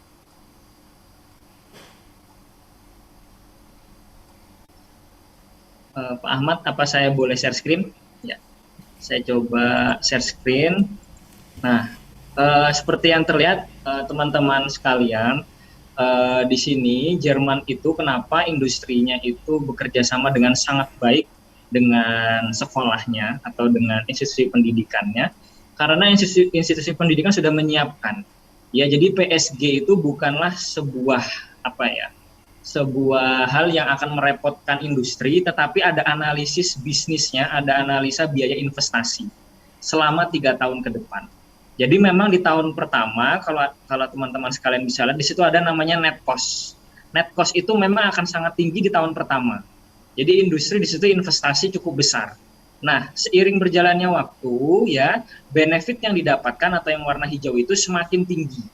M: Pak Ahmad, apa saya boleh share screen? Ya. Saya coba share screen. Nah, seperti yang terlihat teman-teman sekalian, di sini Jerman itu kenapa industrinya itu bekerja sama dengan sangat baik dengan sekolahnya atau dengan institusi pendidikannya, karena institusi pendidikan sudah menyiapkan. Ya, jadi PSG itu bukanlah sebuah sebuah hal yang akan merepotkan industri, tetapi ada analisis bisnisnya, ada analisa biaya investasi selama 3 tahun ke depan. Jadi memang di tahun pertama, kalau teman-teman sekalian bisa lihat, di situ ada namanya net cost. Net cost itu memang akan sangat tinggi di tahun pertama. Jadi industri di situ investasi cukup besar. Nah, seiring berjalannya waktu, ya benefit yang didapatkan atau yang warna hijau itu semakin tinggi.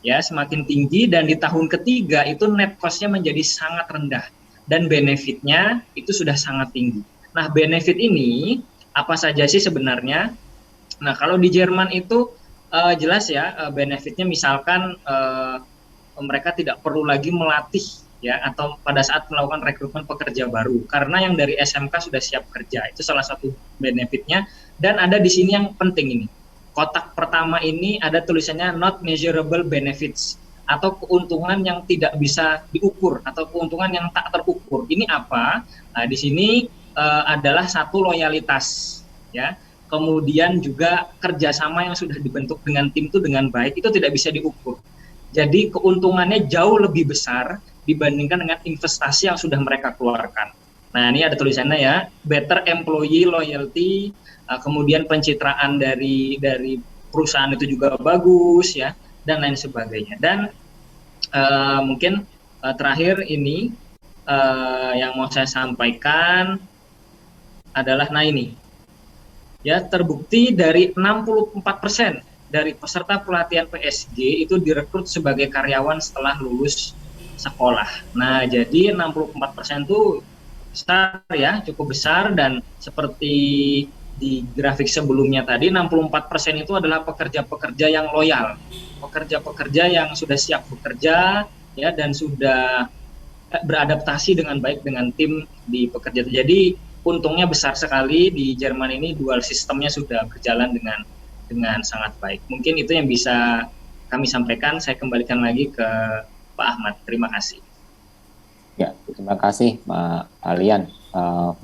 M: Ya, semakin tinggi, dan di tahun ketiga itu net cost-nya menjadi sangat rendah dan benefitnya itu sudah sangat tinggi. Nah, benefit ini apa saja sih sebenarnya? Nah, kalau di Jerman itu jelas ya benefitnya, misalkan mereka tidak perlu lagi melatih ya atau pada saat melakukan rekrutmen pekerja baru karena yang dari SMK sudah siap kerja. Itu salah satu benefitnya. Dan ada di sini yang penting ini. Kotak pertama ini ada tulisannya not measurable benefits atau keuntungan yang tidak bisa diukur atau keuntungan yang tak terukur. Ini apa? Nah, di sini adalah satu loyalitas, ya. Kemudian juga kerjasama yang sudah dibentuk dengan tim itu dengan baik itu tidak bisa diukur. Jadi keuntungannya jauh lebih besar dibandingkan dengan investasi yang sudah mereka keluarkan. Nah, ini ada tulisannya ya, better employee loyalty. Kemudian pencitraan dari perusahaan itu juga bagus ya, dan lain sebagainya. Dan mungkin terakhir ini yang mau saya sampaikan adalah, nah ini ya, terbukti dari 64% dari peserta pelatihan PSG itu direkrut sebagai karyawan setelah lulus sekolah. Nah, jadi 64% itu besar ya, cukup besar. Dan seperti di grafik sebelumnya tadi, 64% itu adalah pekerja-pekerja yang loyal, pekerja-pekerja yang sudah siap bekerja ya, dan sudah beradaptasi dengan baik dengan tim di pekerja. Jadi untungnya besar sekali di Jerman ini, dual sistemnya sudah berjalan dengan sangat baik. Mungkin itu yang bisa kami sampaikan. Saya kembalikan lagi ke Pak Ahmad. Terima kasih.
I: Ya, terima kasih Pak Alian.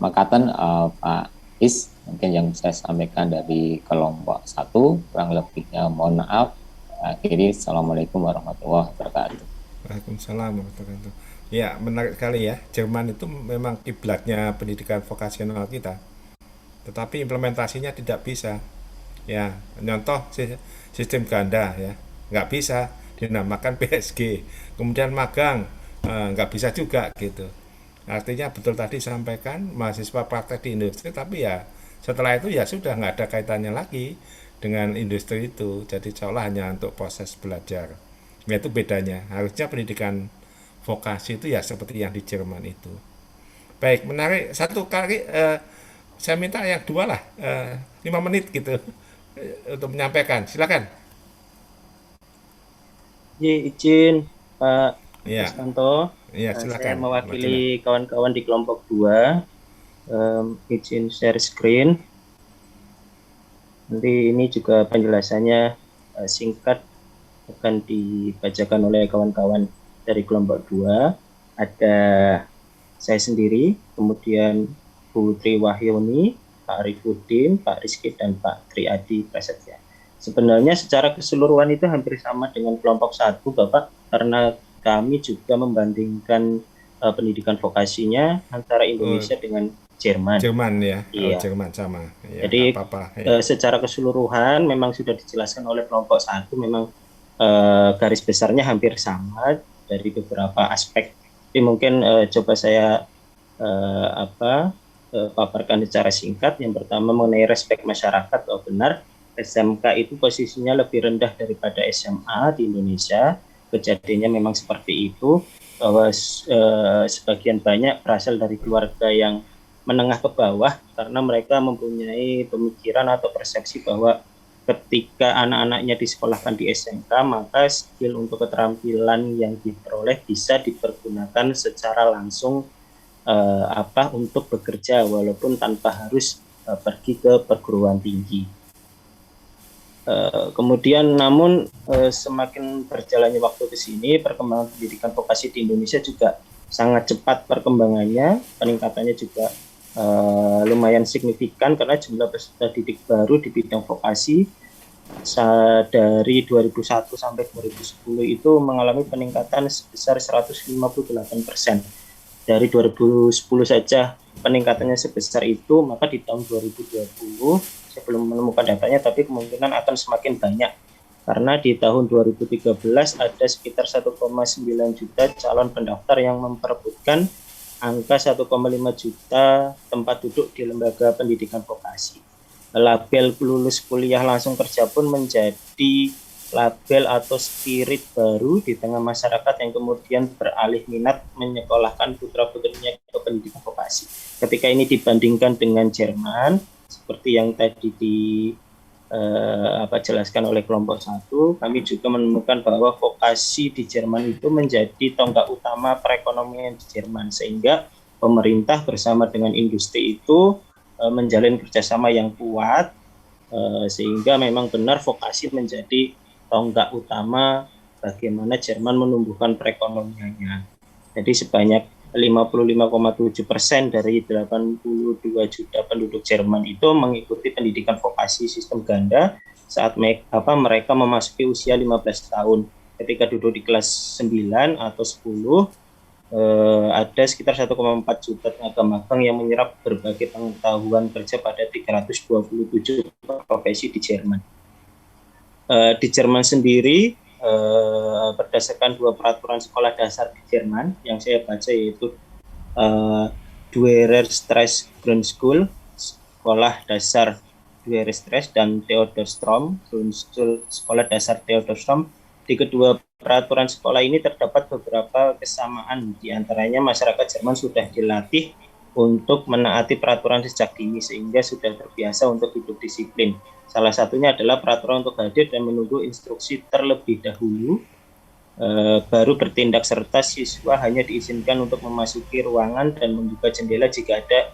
I: Makaten Pak Is, mungkin yang saya sampaikan dari kelompok 1, kurang lebihnya mohon maaf. Akhiri, Assalamualaikum warahmatullahi wabarakatuh.
A: Waalaikumsalam warahmatullahi wabarakatuh. Ya, menarik sekali ya. Jerman itu memang kiblatnya pendidikan vokasional kita, tetapi implementasinya tidak bisa. Ya, contoh sistem ganda ya, nggak bisa. dinamakan PSG. Kemudian magang nggak bisa juga gitu. Artinya betul tadi sampaikan mahasiswa praktek di industri, tapi ya setelah itu ya sudah nggak ada kaitannya lagi dengan industri itu. Jadi seolah hanya untuk proses belajar. Ya itu bedanya. Harusnya pendidikan vokasi itu ya seperti yang di Jerman itu. Baik, menarik. Satu kali saya minta yang dua lah, 5 menit gitu untuk menyampaikan. Silakan.
N: Izin Pak
A: Ya.
N: Kristanto.
A: Ya, silakan.
N: Saya mewakili kawan-kawan di kelompok 2. Izin share screen. Nanti ini juga penjelasannya singkat akan dibacakan oleh kawan-kawan dari kelompok 2. Ada saya sendiri, kemudian Bu Tri Wahyuni, Pak Arifudin, Pak Rizky, dan Pak Tri Adi Prasetya. Sebenarnya secara keseluruhan itu hampir sama dengan kelompok 1, Bapak, karena kami juga membandingkan pendidikan vokasinya antara Indonesia dengan Jerman.
A: Jerman ya,
N: iya.
A: Jerman sama. Ya,
N: jadi
A: ya.
N: Secara keseluruhan memang sudah dijelaskan oleh kelompok 1, memang garis besarnya hampir sama dari beberapa aspek. Tapi mungkin coba saya paparkan secara singkat. Yang pertama mengenai respek masyarakat, bahwa benar SMK itu posisinya lebih rendah daripada SMA di Indonesia. Kejadiannya memang seperti itu, bahwa sebagian banyak berasal dari keluarga yang menengah ke bawah karena mereka mempunyai pemikiran atau persepsi bahwa ketika anak-anaknya disekolahkan di SMK, maka skill untuk keterampilan yang diperoleh bisa dipergunakan secara langsung untuk bekerja walaupun tanpa harus pergi ke perguruan tinggi. Kemudian namun semakin berjalannya waktu ke sini, perkembangan pendidikan vokasi di Indonesia juga sangat cepat perkembangannya, peningkatannya juga lumayan signifikan karena jumlah peserta didik baru di bidang vokasi dari 2001 sampai 2010 itu mengalami peningkatan sebesar 158%. Dari 2010 saja peningkatannya sebesar itu, maka di tahun 2020 saya belum menemukan datanya, tapi kemungkinan akan semakin banyak karena di tahun 2013 ada sekitar 1,9 juta calon pendaftar yang memperebutkan angka 1,5 juta tempat duduk di lembaga pendidikan vokasi. Label lulus kuliah langsung kerja pun menjadi label atau spirit baru di tengah masyarakat yang kemudian beralih minat menyekolahkan putra-putrinya ke pendidikan vokasi. Ketika ini dibandingkan dengan Jerman, seperti yang tadi dijelaskan oleh kelompok 1, kami juga menemukan bahwa vokasi di Jerman itu menjadi tonggak utama perekonomian di Jerman, sehingga pemerintah bersama dengan industri itu menjalin kerjasama yang kuat, sehingga memang benar vokasi menjadi tonggak utama bagaimana Jerman menumbuhkan perekonomiannya. Jadi sebanyak 55,7% dari 82 juta penduduk Jerman itu mengikuti pendidikan vokasi sistem ganda saat mereka memasuki usia 15 tahun. Ketika duduk di kelas 9 atau 10, ada sekitar 1,4 juta tenaga magang yang menyerap berbagai pengetahuan kerja pada 327 profesi di Jerman. Di Jerman sendiri, berdasarkan 2 peraturan sekolah dasar di Jerman yang saya baca, yaitu Duerer Strasse Grundschule, sekolah dasar Duerer Strasse, dan Theodor Strom Grundschule, sekolah dasar Theodor Strom. Di kedua peraturan sekolah ini terdapat beberapa kesamaan, di antaranya masyarakat Jerman sudah dilatih untuk menaati peraturan sejak dini sehingga sudah terbiasa untuk hidup disiplin. Salah satunya adalah peraturan untuk hadir dan menunggu instruksi terlebih dahulu, baru bertindak, serta siswa hanya diizinkan untuk memasuki ruangan dan membuka jendela jika ada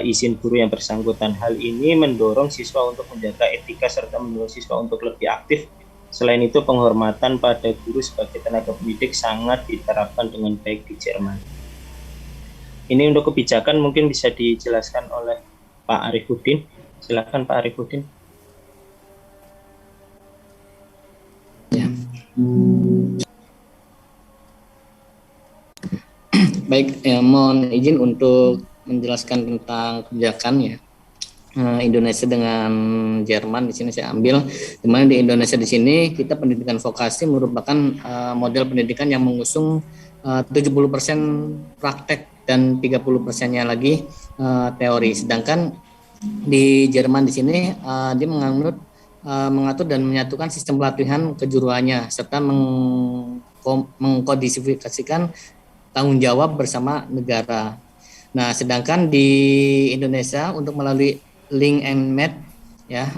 N: izin guru yang bersangkutan. Hal ini mendorong siswa untuk menjaga etika serta mendorong siswa untuk lebih aktif. Selain itu, penghormatan pada guru sebagai tenaga pendidik sangat diterapkan dengan baik di Jerman. Ini untuk kebijakan mungkin bisa dijelaskan oleh Pak Arifudin. Silakan Pak Arifudin.
O: Ya. Baik, mohon izin untuk menjelaskan tentang kebijakan ya. Indonesia dengan Jerman di sini saya ambil, di mana di Indonesia di sini kita pendidikan vokasi merupakan model pendidikan yang mengusung 70% praktek dan 30%-nya lagi teori. Sedangkan di Jerman di sini dia mengatur dan menyatukan sistem pelatihan kejuruannya serta mengkodifikasikan tanggung jawab bersama negara. Nah, sedangkan di Indonesia untuk melalui Link and Match ya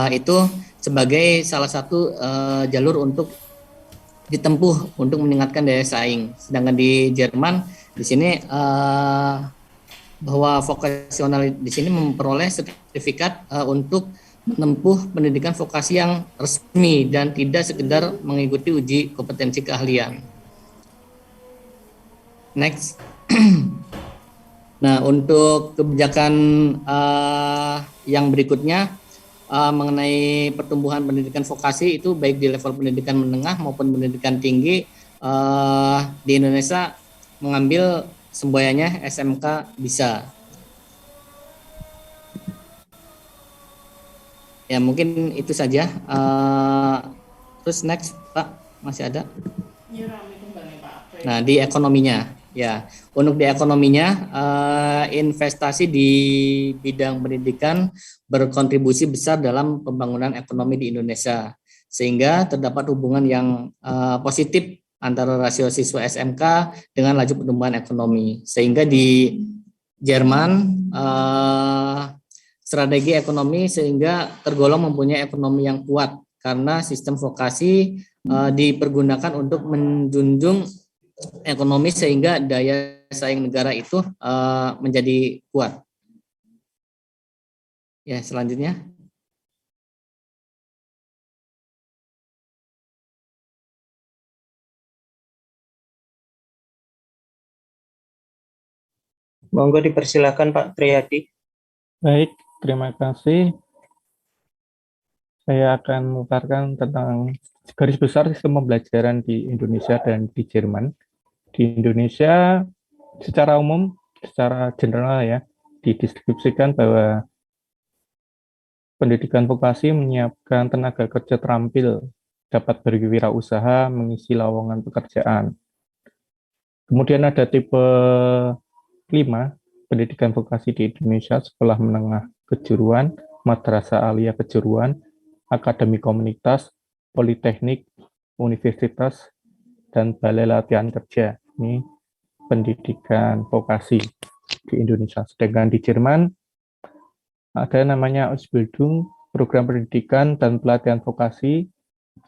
O: itu sebagai salah satu jalur untuk ditempuh untuk meningkatkan daya saing. Sedangkan di Jerman di sini bahwa vokasional di sini memperoleh sertifikat untuk menempuh pendidikan vokasi yang resmi dan tidak sekedar mengikuti uji kompetensi keahlian. Next. Nah, untuk kebijakan yang berikutnya mengenai pertumbuhan pendidikan vokasi itu baik di level pendidikan menengah maupun pendidikan tinggi di Indonesia mengambil semboyannya SMK bisa. Ya, mungkin itu saja. Terus next, Pak, masih ada? Nah, di ekonominya. Ya, untuk di ekonominya, investasi di bidang pendidikan berkontribusi besar dalam pembangunan ekonomi di Indonesia, sehingga terdapat hubungan yang positif antara rasio siswa SMK dengan laju pertumbuhan ekonomi. Sehingga di Jerman, strategi ekonomi sehingga tergolong mempunyai ekonomi yang kuat karena sistem vokasi dipergunakan untuk menjunjung ekonomi sehingga daya saing negara itu menjadi kuat. Ya, selanjutnya.
N: Monggo dipersilakan Pak Triadi.
L: Baik, terima kasih. Saya akan memaparkan tentang garis besar sistem pembelajaran di Indonesia dan di Jerman. Di Indonesia secara umum, secara general ya, dideskripsikan bahwa pendidikan vokasi menyiapkan tenaga kerja terampil dapat berwirausaha mengisi lowongan pekerjaan. Kemudian ada tipe 5, pendidikan vokasi di Indonesia, sekolah menengah kejuruan, madrasah aliyah kejuruan, akademi komunitas, politeknik, universitas, dan balai latihan kerja. Ini pendidikan vokasi di Indonesia. Sedangkan di Jerman ada namanya Ausbildung, program pendidikan dan pelatihan vokasi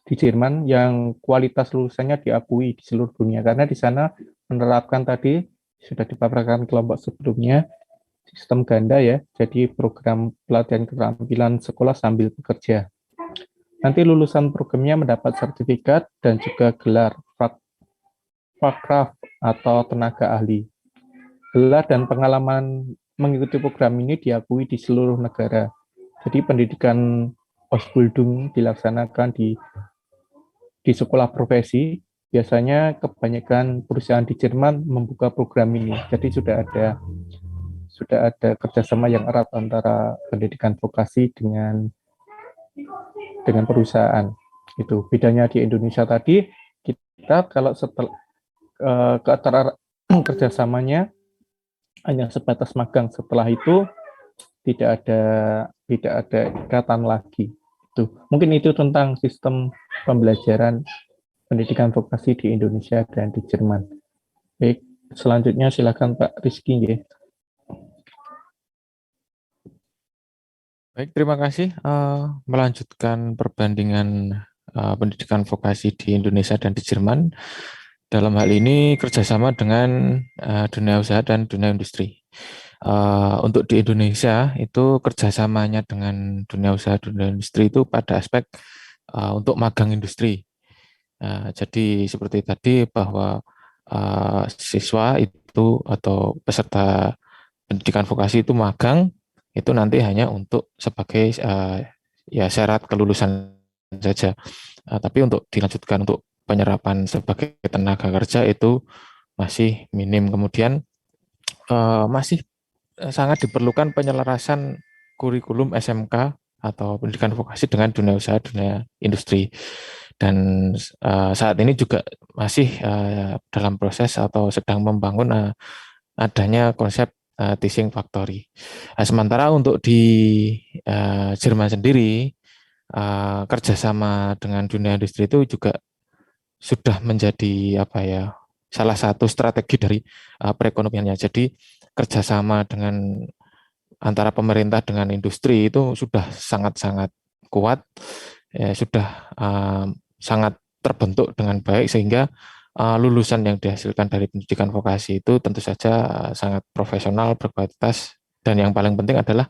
L: di Jerman yang kualitas lulusannya diakui di seluruh dunia, karena di sana menerapkan tadi sudah dipaparkan kelompok sebelumnya sistem ganda ya, jadi program pelatihan keterampilan sekolah sambil bekerja. Nanti lulusan programnya mendapat sertifikat dan juga gelar Fachkraft atau tenaga ahli. Gelar dan pengalaman mengikuti program ini diakui di seluruh negara. Jadi pendidikan Ausbildung dilaksanakan di sekolah profesi. Biasanya kebanyakan perusahaan di Jerman membuka program ini. Jadi sudah ada kerjasama yang erat antara pendidikan vokasi dengan perusahaan. Itu bedanya di Indonesia tadi. Kita kalau setelah kerjasamanya hanya sebatas magang, setelah itu tidak ada ikatan lagi. Itu mungkin itu tentang sistem pembelajaran pendidikan vokasi di Indonesia dan di Jerman. Baik, selanjutnya silakan Pak Rizky.
P: Baik, terima kasih. Melanjutkan perbandingan pendidikan vokasi di Indonesia dan di Jerman. Dalam hal ini kerjasama dengan dunia usaha dan dunia industri. Untuk di Indonesia itu kerjasamanya dengan dunia usaha dan dunia industri itu pada aspek untuk magang industri. Jadi seperti tadi bahwa siswa itu atau peserta pendidikan vokasi itu magang itu nanti hanya untuk sebagai ya syarat kelulusan saja. Tapi untuk dilanjutkan untuk penyerapan sebagai tenaga kerja itu masih minim. Kemudian masih sangat diperlukan penyelarasan kurikulum SMK atau pendidikan vokasi dengan dunia usaha, dunia industri. Dan saat ini juga masih dalam proses atau sedang membangun adanya konsep teaching factory. Sementara untuk di Jerman sendiri, kerjasama dengan dunia industri itu juga sudah menjadi salah satu strategi dari perekonomiannya. Jadi kerjasama dengan antara pemerintah dengan industri itu sudah sangat-sangat kuat, sudah sangat terbentuk dengan baik, sehingga lulusan yang dihasilkan dari pendidikan vokasi itu tentu saja sangat profesional, berkualitas, dan yang paling penting adalah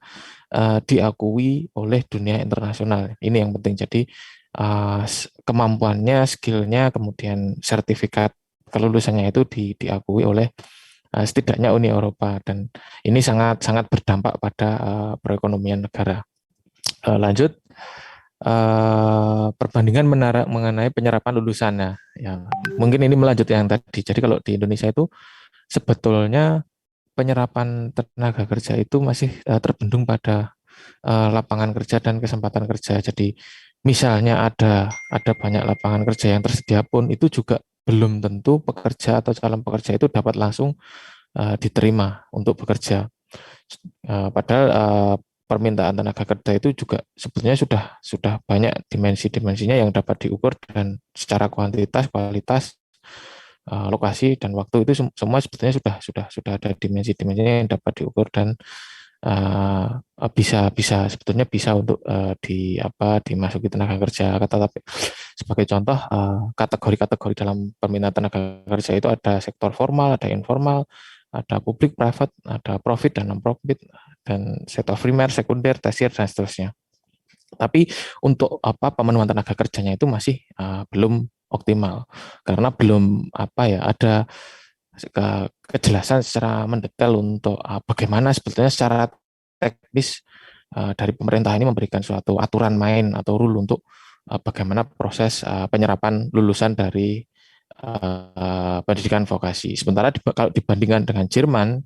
P: diakui oleh dunia internasional. Ini yang penting. Jadi kemampuannya, skillnya, kemudian sertifikat kelulusannya itu diakui oleh setidaknya Uni Eropa, dan ini sangat berdampak pada perekonomian negara. Lanjut, perbandingan mengenai penyerapan lulusannya. Ya, mungkin ini melanjut yang tadi. Jadi kalau di Indonesia itu sebetulnya penyerapan tenaga kerja itu masih terbendung pada lapangan kerja dan kesempatan kerja. Jadi misalnya ada banyak lapangan kerja yang tersedia pun, itu juga belum tentu pekerja atau calon pekerja itu dapat langsung diterima untuk bekerja. Padahal permintaan tenaga kerja itu juga sebetulnya sudah banyak dimensi-dimensinya yang dapat diukur, dan secara kuantitas, kualitas, lokasi dan waktu itu semua sebetulnya sudah ada dimensi-dimensinya yang dapat diukur, dan sebetulnya bisa untuk dimasuki tenaga kerja. Tetapi sebagai contoh, kategori-kategori dalam permintaan tenaga kerja itu ada sektor formal, ada informal, ada publik, private, ada profit dan non-profit, dan sektor primer, sekunder, tersier, dan seterusnya. Tapi untuk pemenuhan tenaga kerjanya itu masih belum optimal, karena belum ada kejelasan secara mendetail untuk bagaimana sebetulnya secara teknis dari pemerintah ini memberikan suatu aturan main atau rule untuk bagaimana proses penyerapan lulusan dari pendidikan vokasi. Sementara kalau dibandingkan dengan Jerman,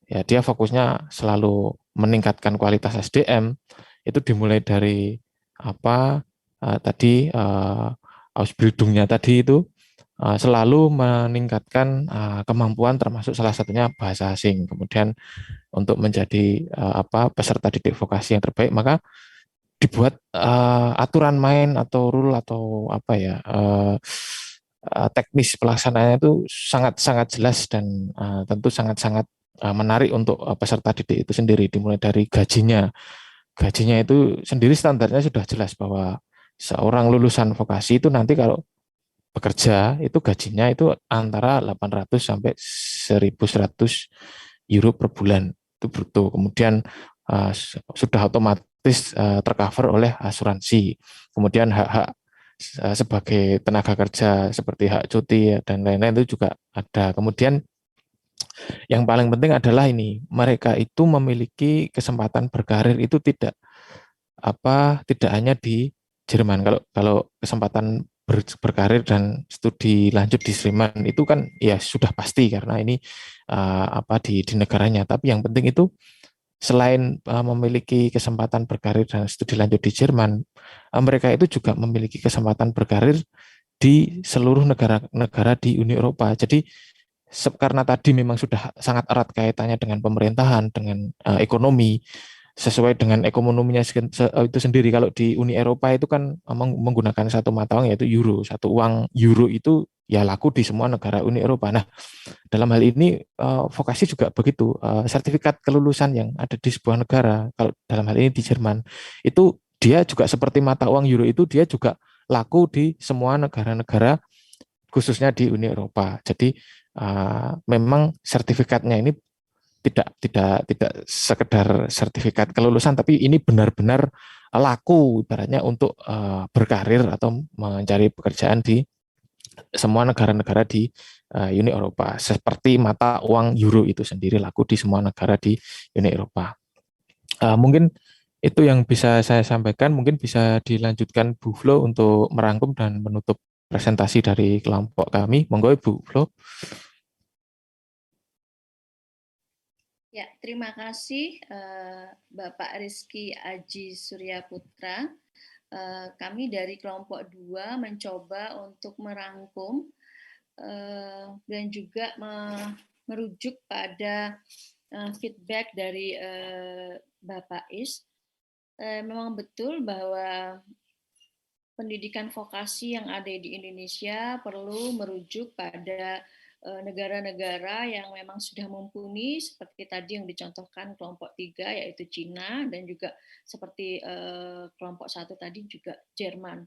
P: ya dia fokusnya selalu meningkatkan kualitas SDM. Itu dimulai dari tadi Ausbildungnya tadi itu selalu meningkatkan kemampuan, termasuk salah satunya bahasa asing. Kemudian untuk menjadi peserta didik vokasi yang terbaik, maka dibuat aturan main atau rule atau teknis pelaksanaannya itu sangat jelas, dan tentu sangat menarik untuk peserta didik itu sendiri. Dimulai dari gajinya itu sendiri standarnya sudah jelas bahwa seorang lulusan vokasi itu nanti kalau bekerja itu gajinya itu antara 800 sampai 1.100 euro per bulan, itu bruto. Kemudian sudah otomatis tercover oleh asuransi. Kemudian hak-hak sebagai tenaga kerja seperti hak cuti dan lain-lain itu juga ada. Kemudian yang paling penting adalah ini, mereka itu memiliki kesempatan berkarir itu tidak hanya di Jerman. Kalau kesempatan berkarir dan studi lanjut di Jerman itu kan ya sudah pasti, karena ini di negaranya. Tapi yang penting itu selain memiliki kesempatan berkarir dan studi lanjut di Jerman, mereka itu juga memiliki kesempatan berkarir di seluruh negara di Uni Eropa. Jadi karena tadi memang sudah sangat erat kaitannya dengan pemerintahan, dengan ekonomi, sesuai dengan ekonominya itu sendiri. Kalau di Uni Eropa itu kan menggunakan satu mata uang, yaitu euro. Satu uang euro itu ya laku di semua negara Uni Eropa. Nah, dalam hal ini vokasi juga begitu. Sertifikat kelulusan yang ada di sebuah negara, kalau dalam hal ini di Jerman, itu dia juga seperti mata uang euro itu, dia juga laku di semua negara-negara, khususnya di Uni Eropa. Jadi memang sertifikatnya ini tidak sekedar sertifikat kelulusan, tapi ini benar-benar laku ibaratnya untuk berkarir atau mencari pekerjaan di semua negara-negara di Uni Eropa. Seperti mata uang euro itu sendiri laku di semua negara di Uni Eropa. Mungkin itu yang bisa saya sampaikan. Mungkin bisa dilanjutkan Bu Flo untuk merangkum dan menutup presentasi dari kelompok kami. Monggo Ibu Flo.
G: Ya, terima kasih Bapak Rizky Aji Surya Putra. Kami dari kelompok 2 mencoba untuk merangkum dan juga merujuk pada feedback dari Bapak Is. Memang betul bahwa pendidikan vokasi yang ada di Indonesia perlu merujuk pada negara-negara yang memang sudah mumpuni seperti tadi yang dicontohkan kelompok 3 yaitu Cina dan juga seperti kelompok 1 tadi juga Jerman.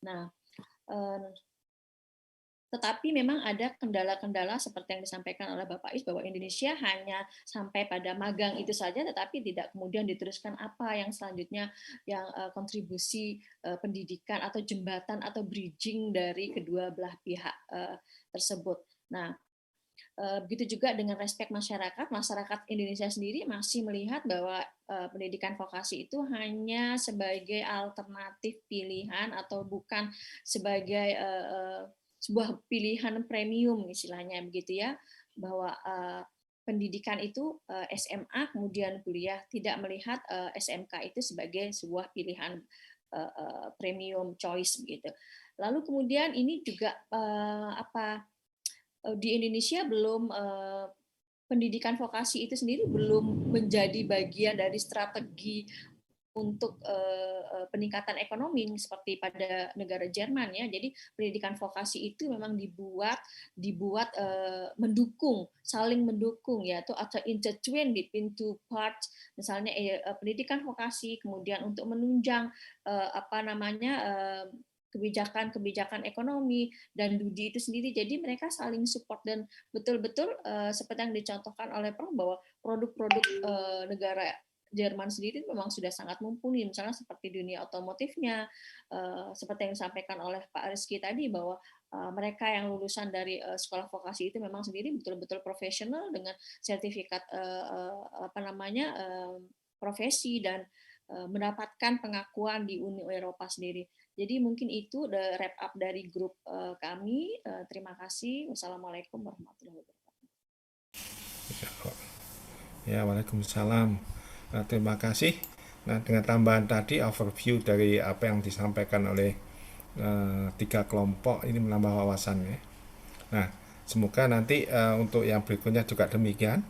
G: Nah, tetapi memang ada kendala-kendala seperti yang disampaikan oleh Bapak Is bahwa Indonesia hanya sampai pada magang itu saja, tetapi tidak kemudian diteruskan apa yang selanjutnya yang kontribusi pendidikan atau jembatan atau bridging dari kedua belah pihak tersebut. Nah, begitu juga dengan respek masyarakat Indonesia sendiri masih melihat bahwa pendidikan vokasi itu hanya sebagai alternatif pilihan atau bukan sebagai sebuah pilihan premium istilahnya begitu ya, bahwa pendidikan itu SMA kemudian kuliah, tidak melihat SMK itu sebagai sebuah pilihan premium choice begitu. Lalu kemudian ini juga di Indonesia belum pendidikan vokasi itu sendiri belum menjadi bagian dari strategi untuk peningkatan ekonomi seperti pada negara Jerman ya. Jadi pendidikan vokasi itu memang dibuat mendukung, saling mendukung ya, atau intertwine between two parts. Misalnya pendidikan vokasi kemudian untuk menunjang kebijakan ekonomi dan studi itu sendiri. Jadi mereka saling support dan betul-betul seperti yang dicontohkan oleh Prof bahwa produk-produk negara Jerman sendiri memang sudah sangat mumpuni, misalnya seperti dunia otomotifnya, seperti yang disampaikan oleh Pak Rizky tadi bahwa mereka yang lulusan dari sekolah vokasi itu memang sendiri betul-betul profesional dengan sertifikat profesi dan mendapatkan pengakuan di Uni Eropa sendiri. Jadi mungkin itu the wrap up dari grup kami. Terima kasih. Wassalamualaikum warahmatullahi wabarakatuh.
A: Ya, waalaikumsalam. Terima kasih. Nah, dengan tambahan tadi overview dari apa yang disampaikan oleh 3 kelompok ini menambah wawasannya. Nah, semoga nanti untuk yang berikutnya juga demikian.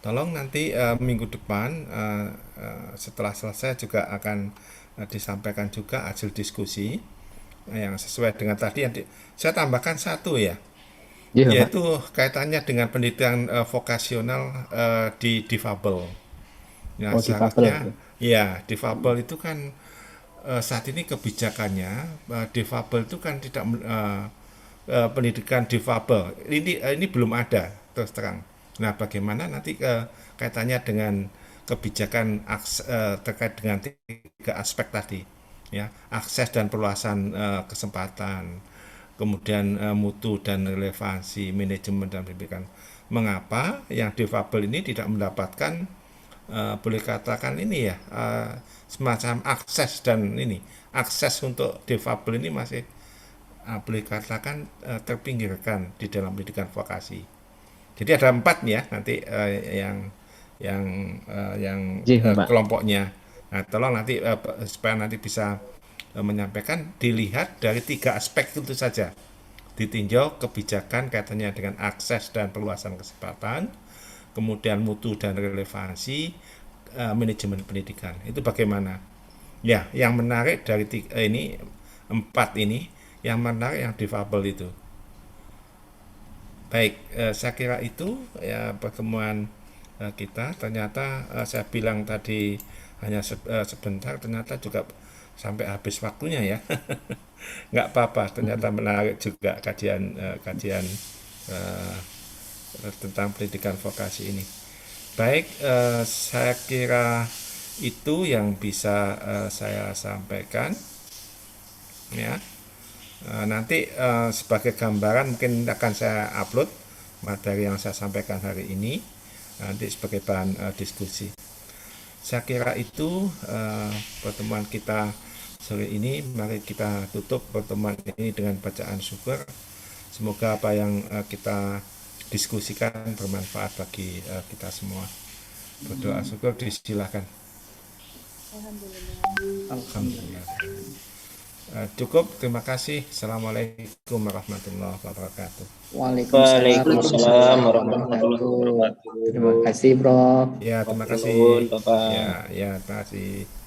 A: Tolong nanti minggu depan setelah selesai juga akan disampaikan juga hasil diskusi yang sesuai dengan tadi yang saya tambahkan satu ya. Yaitu kaitannya dengan pendidikan vokasional di difabel. Ya, seharusnya ya difabel itu kan saat ini kebijakannya difabel itu kan tidak pendidikan difabel ini belum ada terus terang. Nah, bagaimana nanti kaitannya dengan kebijakan terkait dengan 3 aspek tadi ya, akses dan perluasan kesempatan, kemudian mutu dan relevansi, manajemen dan pendidikan. Mengapa yang difabel ini tidak mendapatkan boleh katakan ini ya semacam akses, dan ini akses untuk difabel ini masih boleh katakan terpinggirkan di dalam pendidikan vokasi. Jadi ada 4 ya nanti yang kelompoknya. Nah, tolong nanti supaya nanti bisa menyampaikan dilihat dari 3 aspek itu saja, ditinjau kebijakan kaitannya dengan akses dan perluasan kesempatan, kemudian mutu dan relevansi, manajemen pendidikan. Itu bagaimana? Ya, yang menarik dari 4 ini, yang menarik yang difabel itu. Baik, saya kira itu ya pertemuan kita. Ternyata saya bilang tadi hanya sebentar, ternyata juga sampai habis waktunya ya. Nggak apa-apa, ternyata menarik juga kajian tentang pendidikan vokasi ini. Baik, saya kira itu yang bisa saya sampaikan ya. Nanti sebagai gambaran mungkin akan saya upload materi yang saya sampaikan hari ini nanti sebagai bahan diskusi. Saya kira itu pertemuan kita sore ini. Mari kita tutup pertemuan ini dengan bacaan syukur. Semoga apa yang kita diskusikan bermanfaat bagi kita semua. Berdoa syukur, disilakan. Alhamdulillah. Cukup, terima kasih. Assalamualaikum warahmatullahi wabarakatuh.
O: Waalaikumsalam warahmatullahi wabarakatuh. Terima kasih, Bro.
A: Ya, terima kasih. Ya, terima kasih.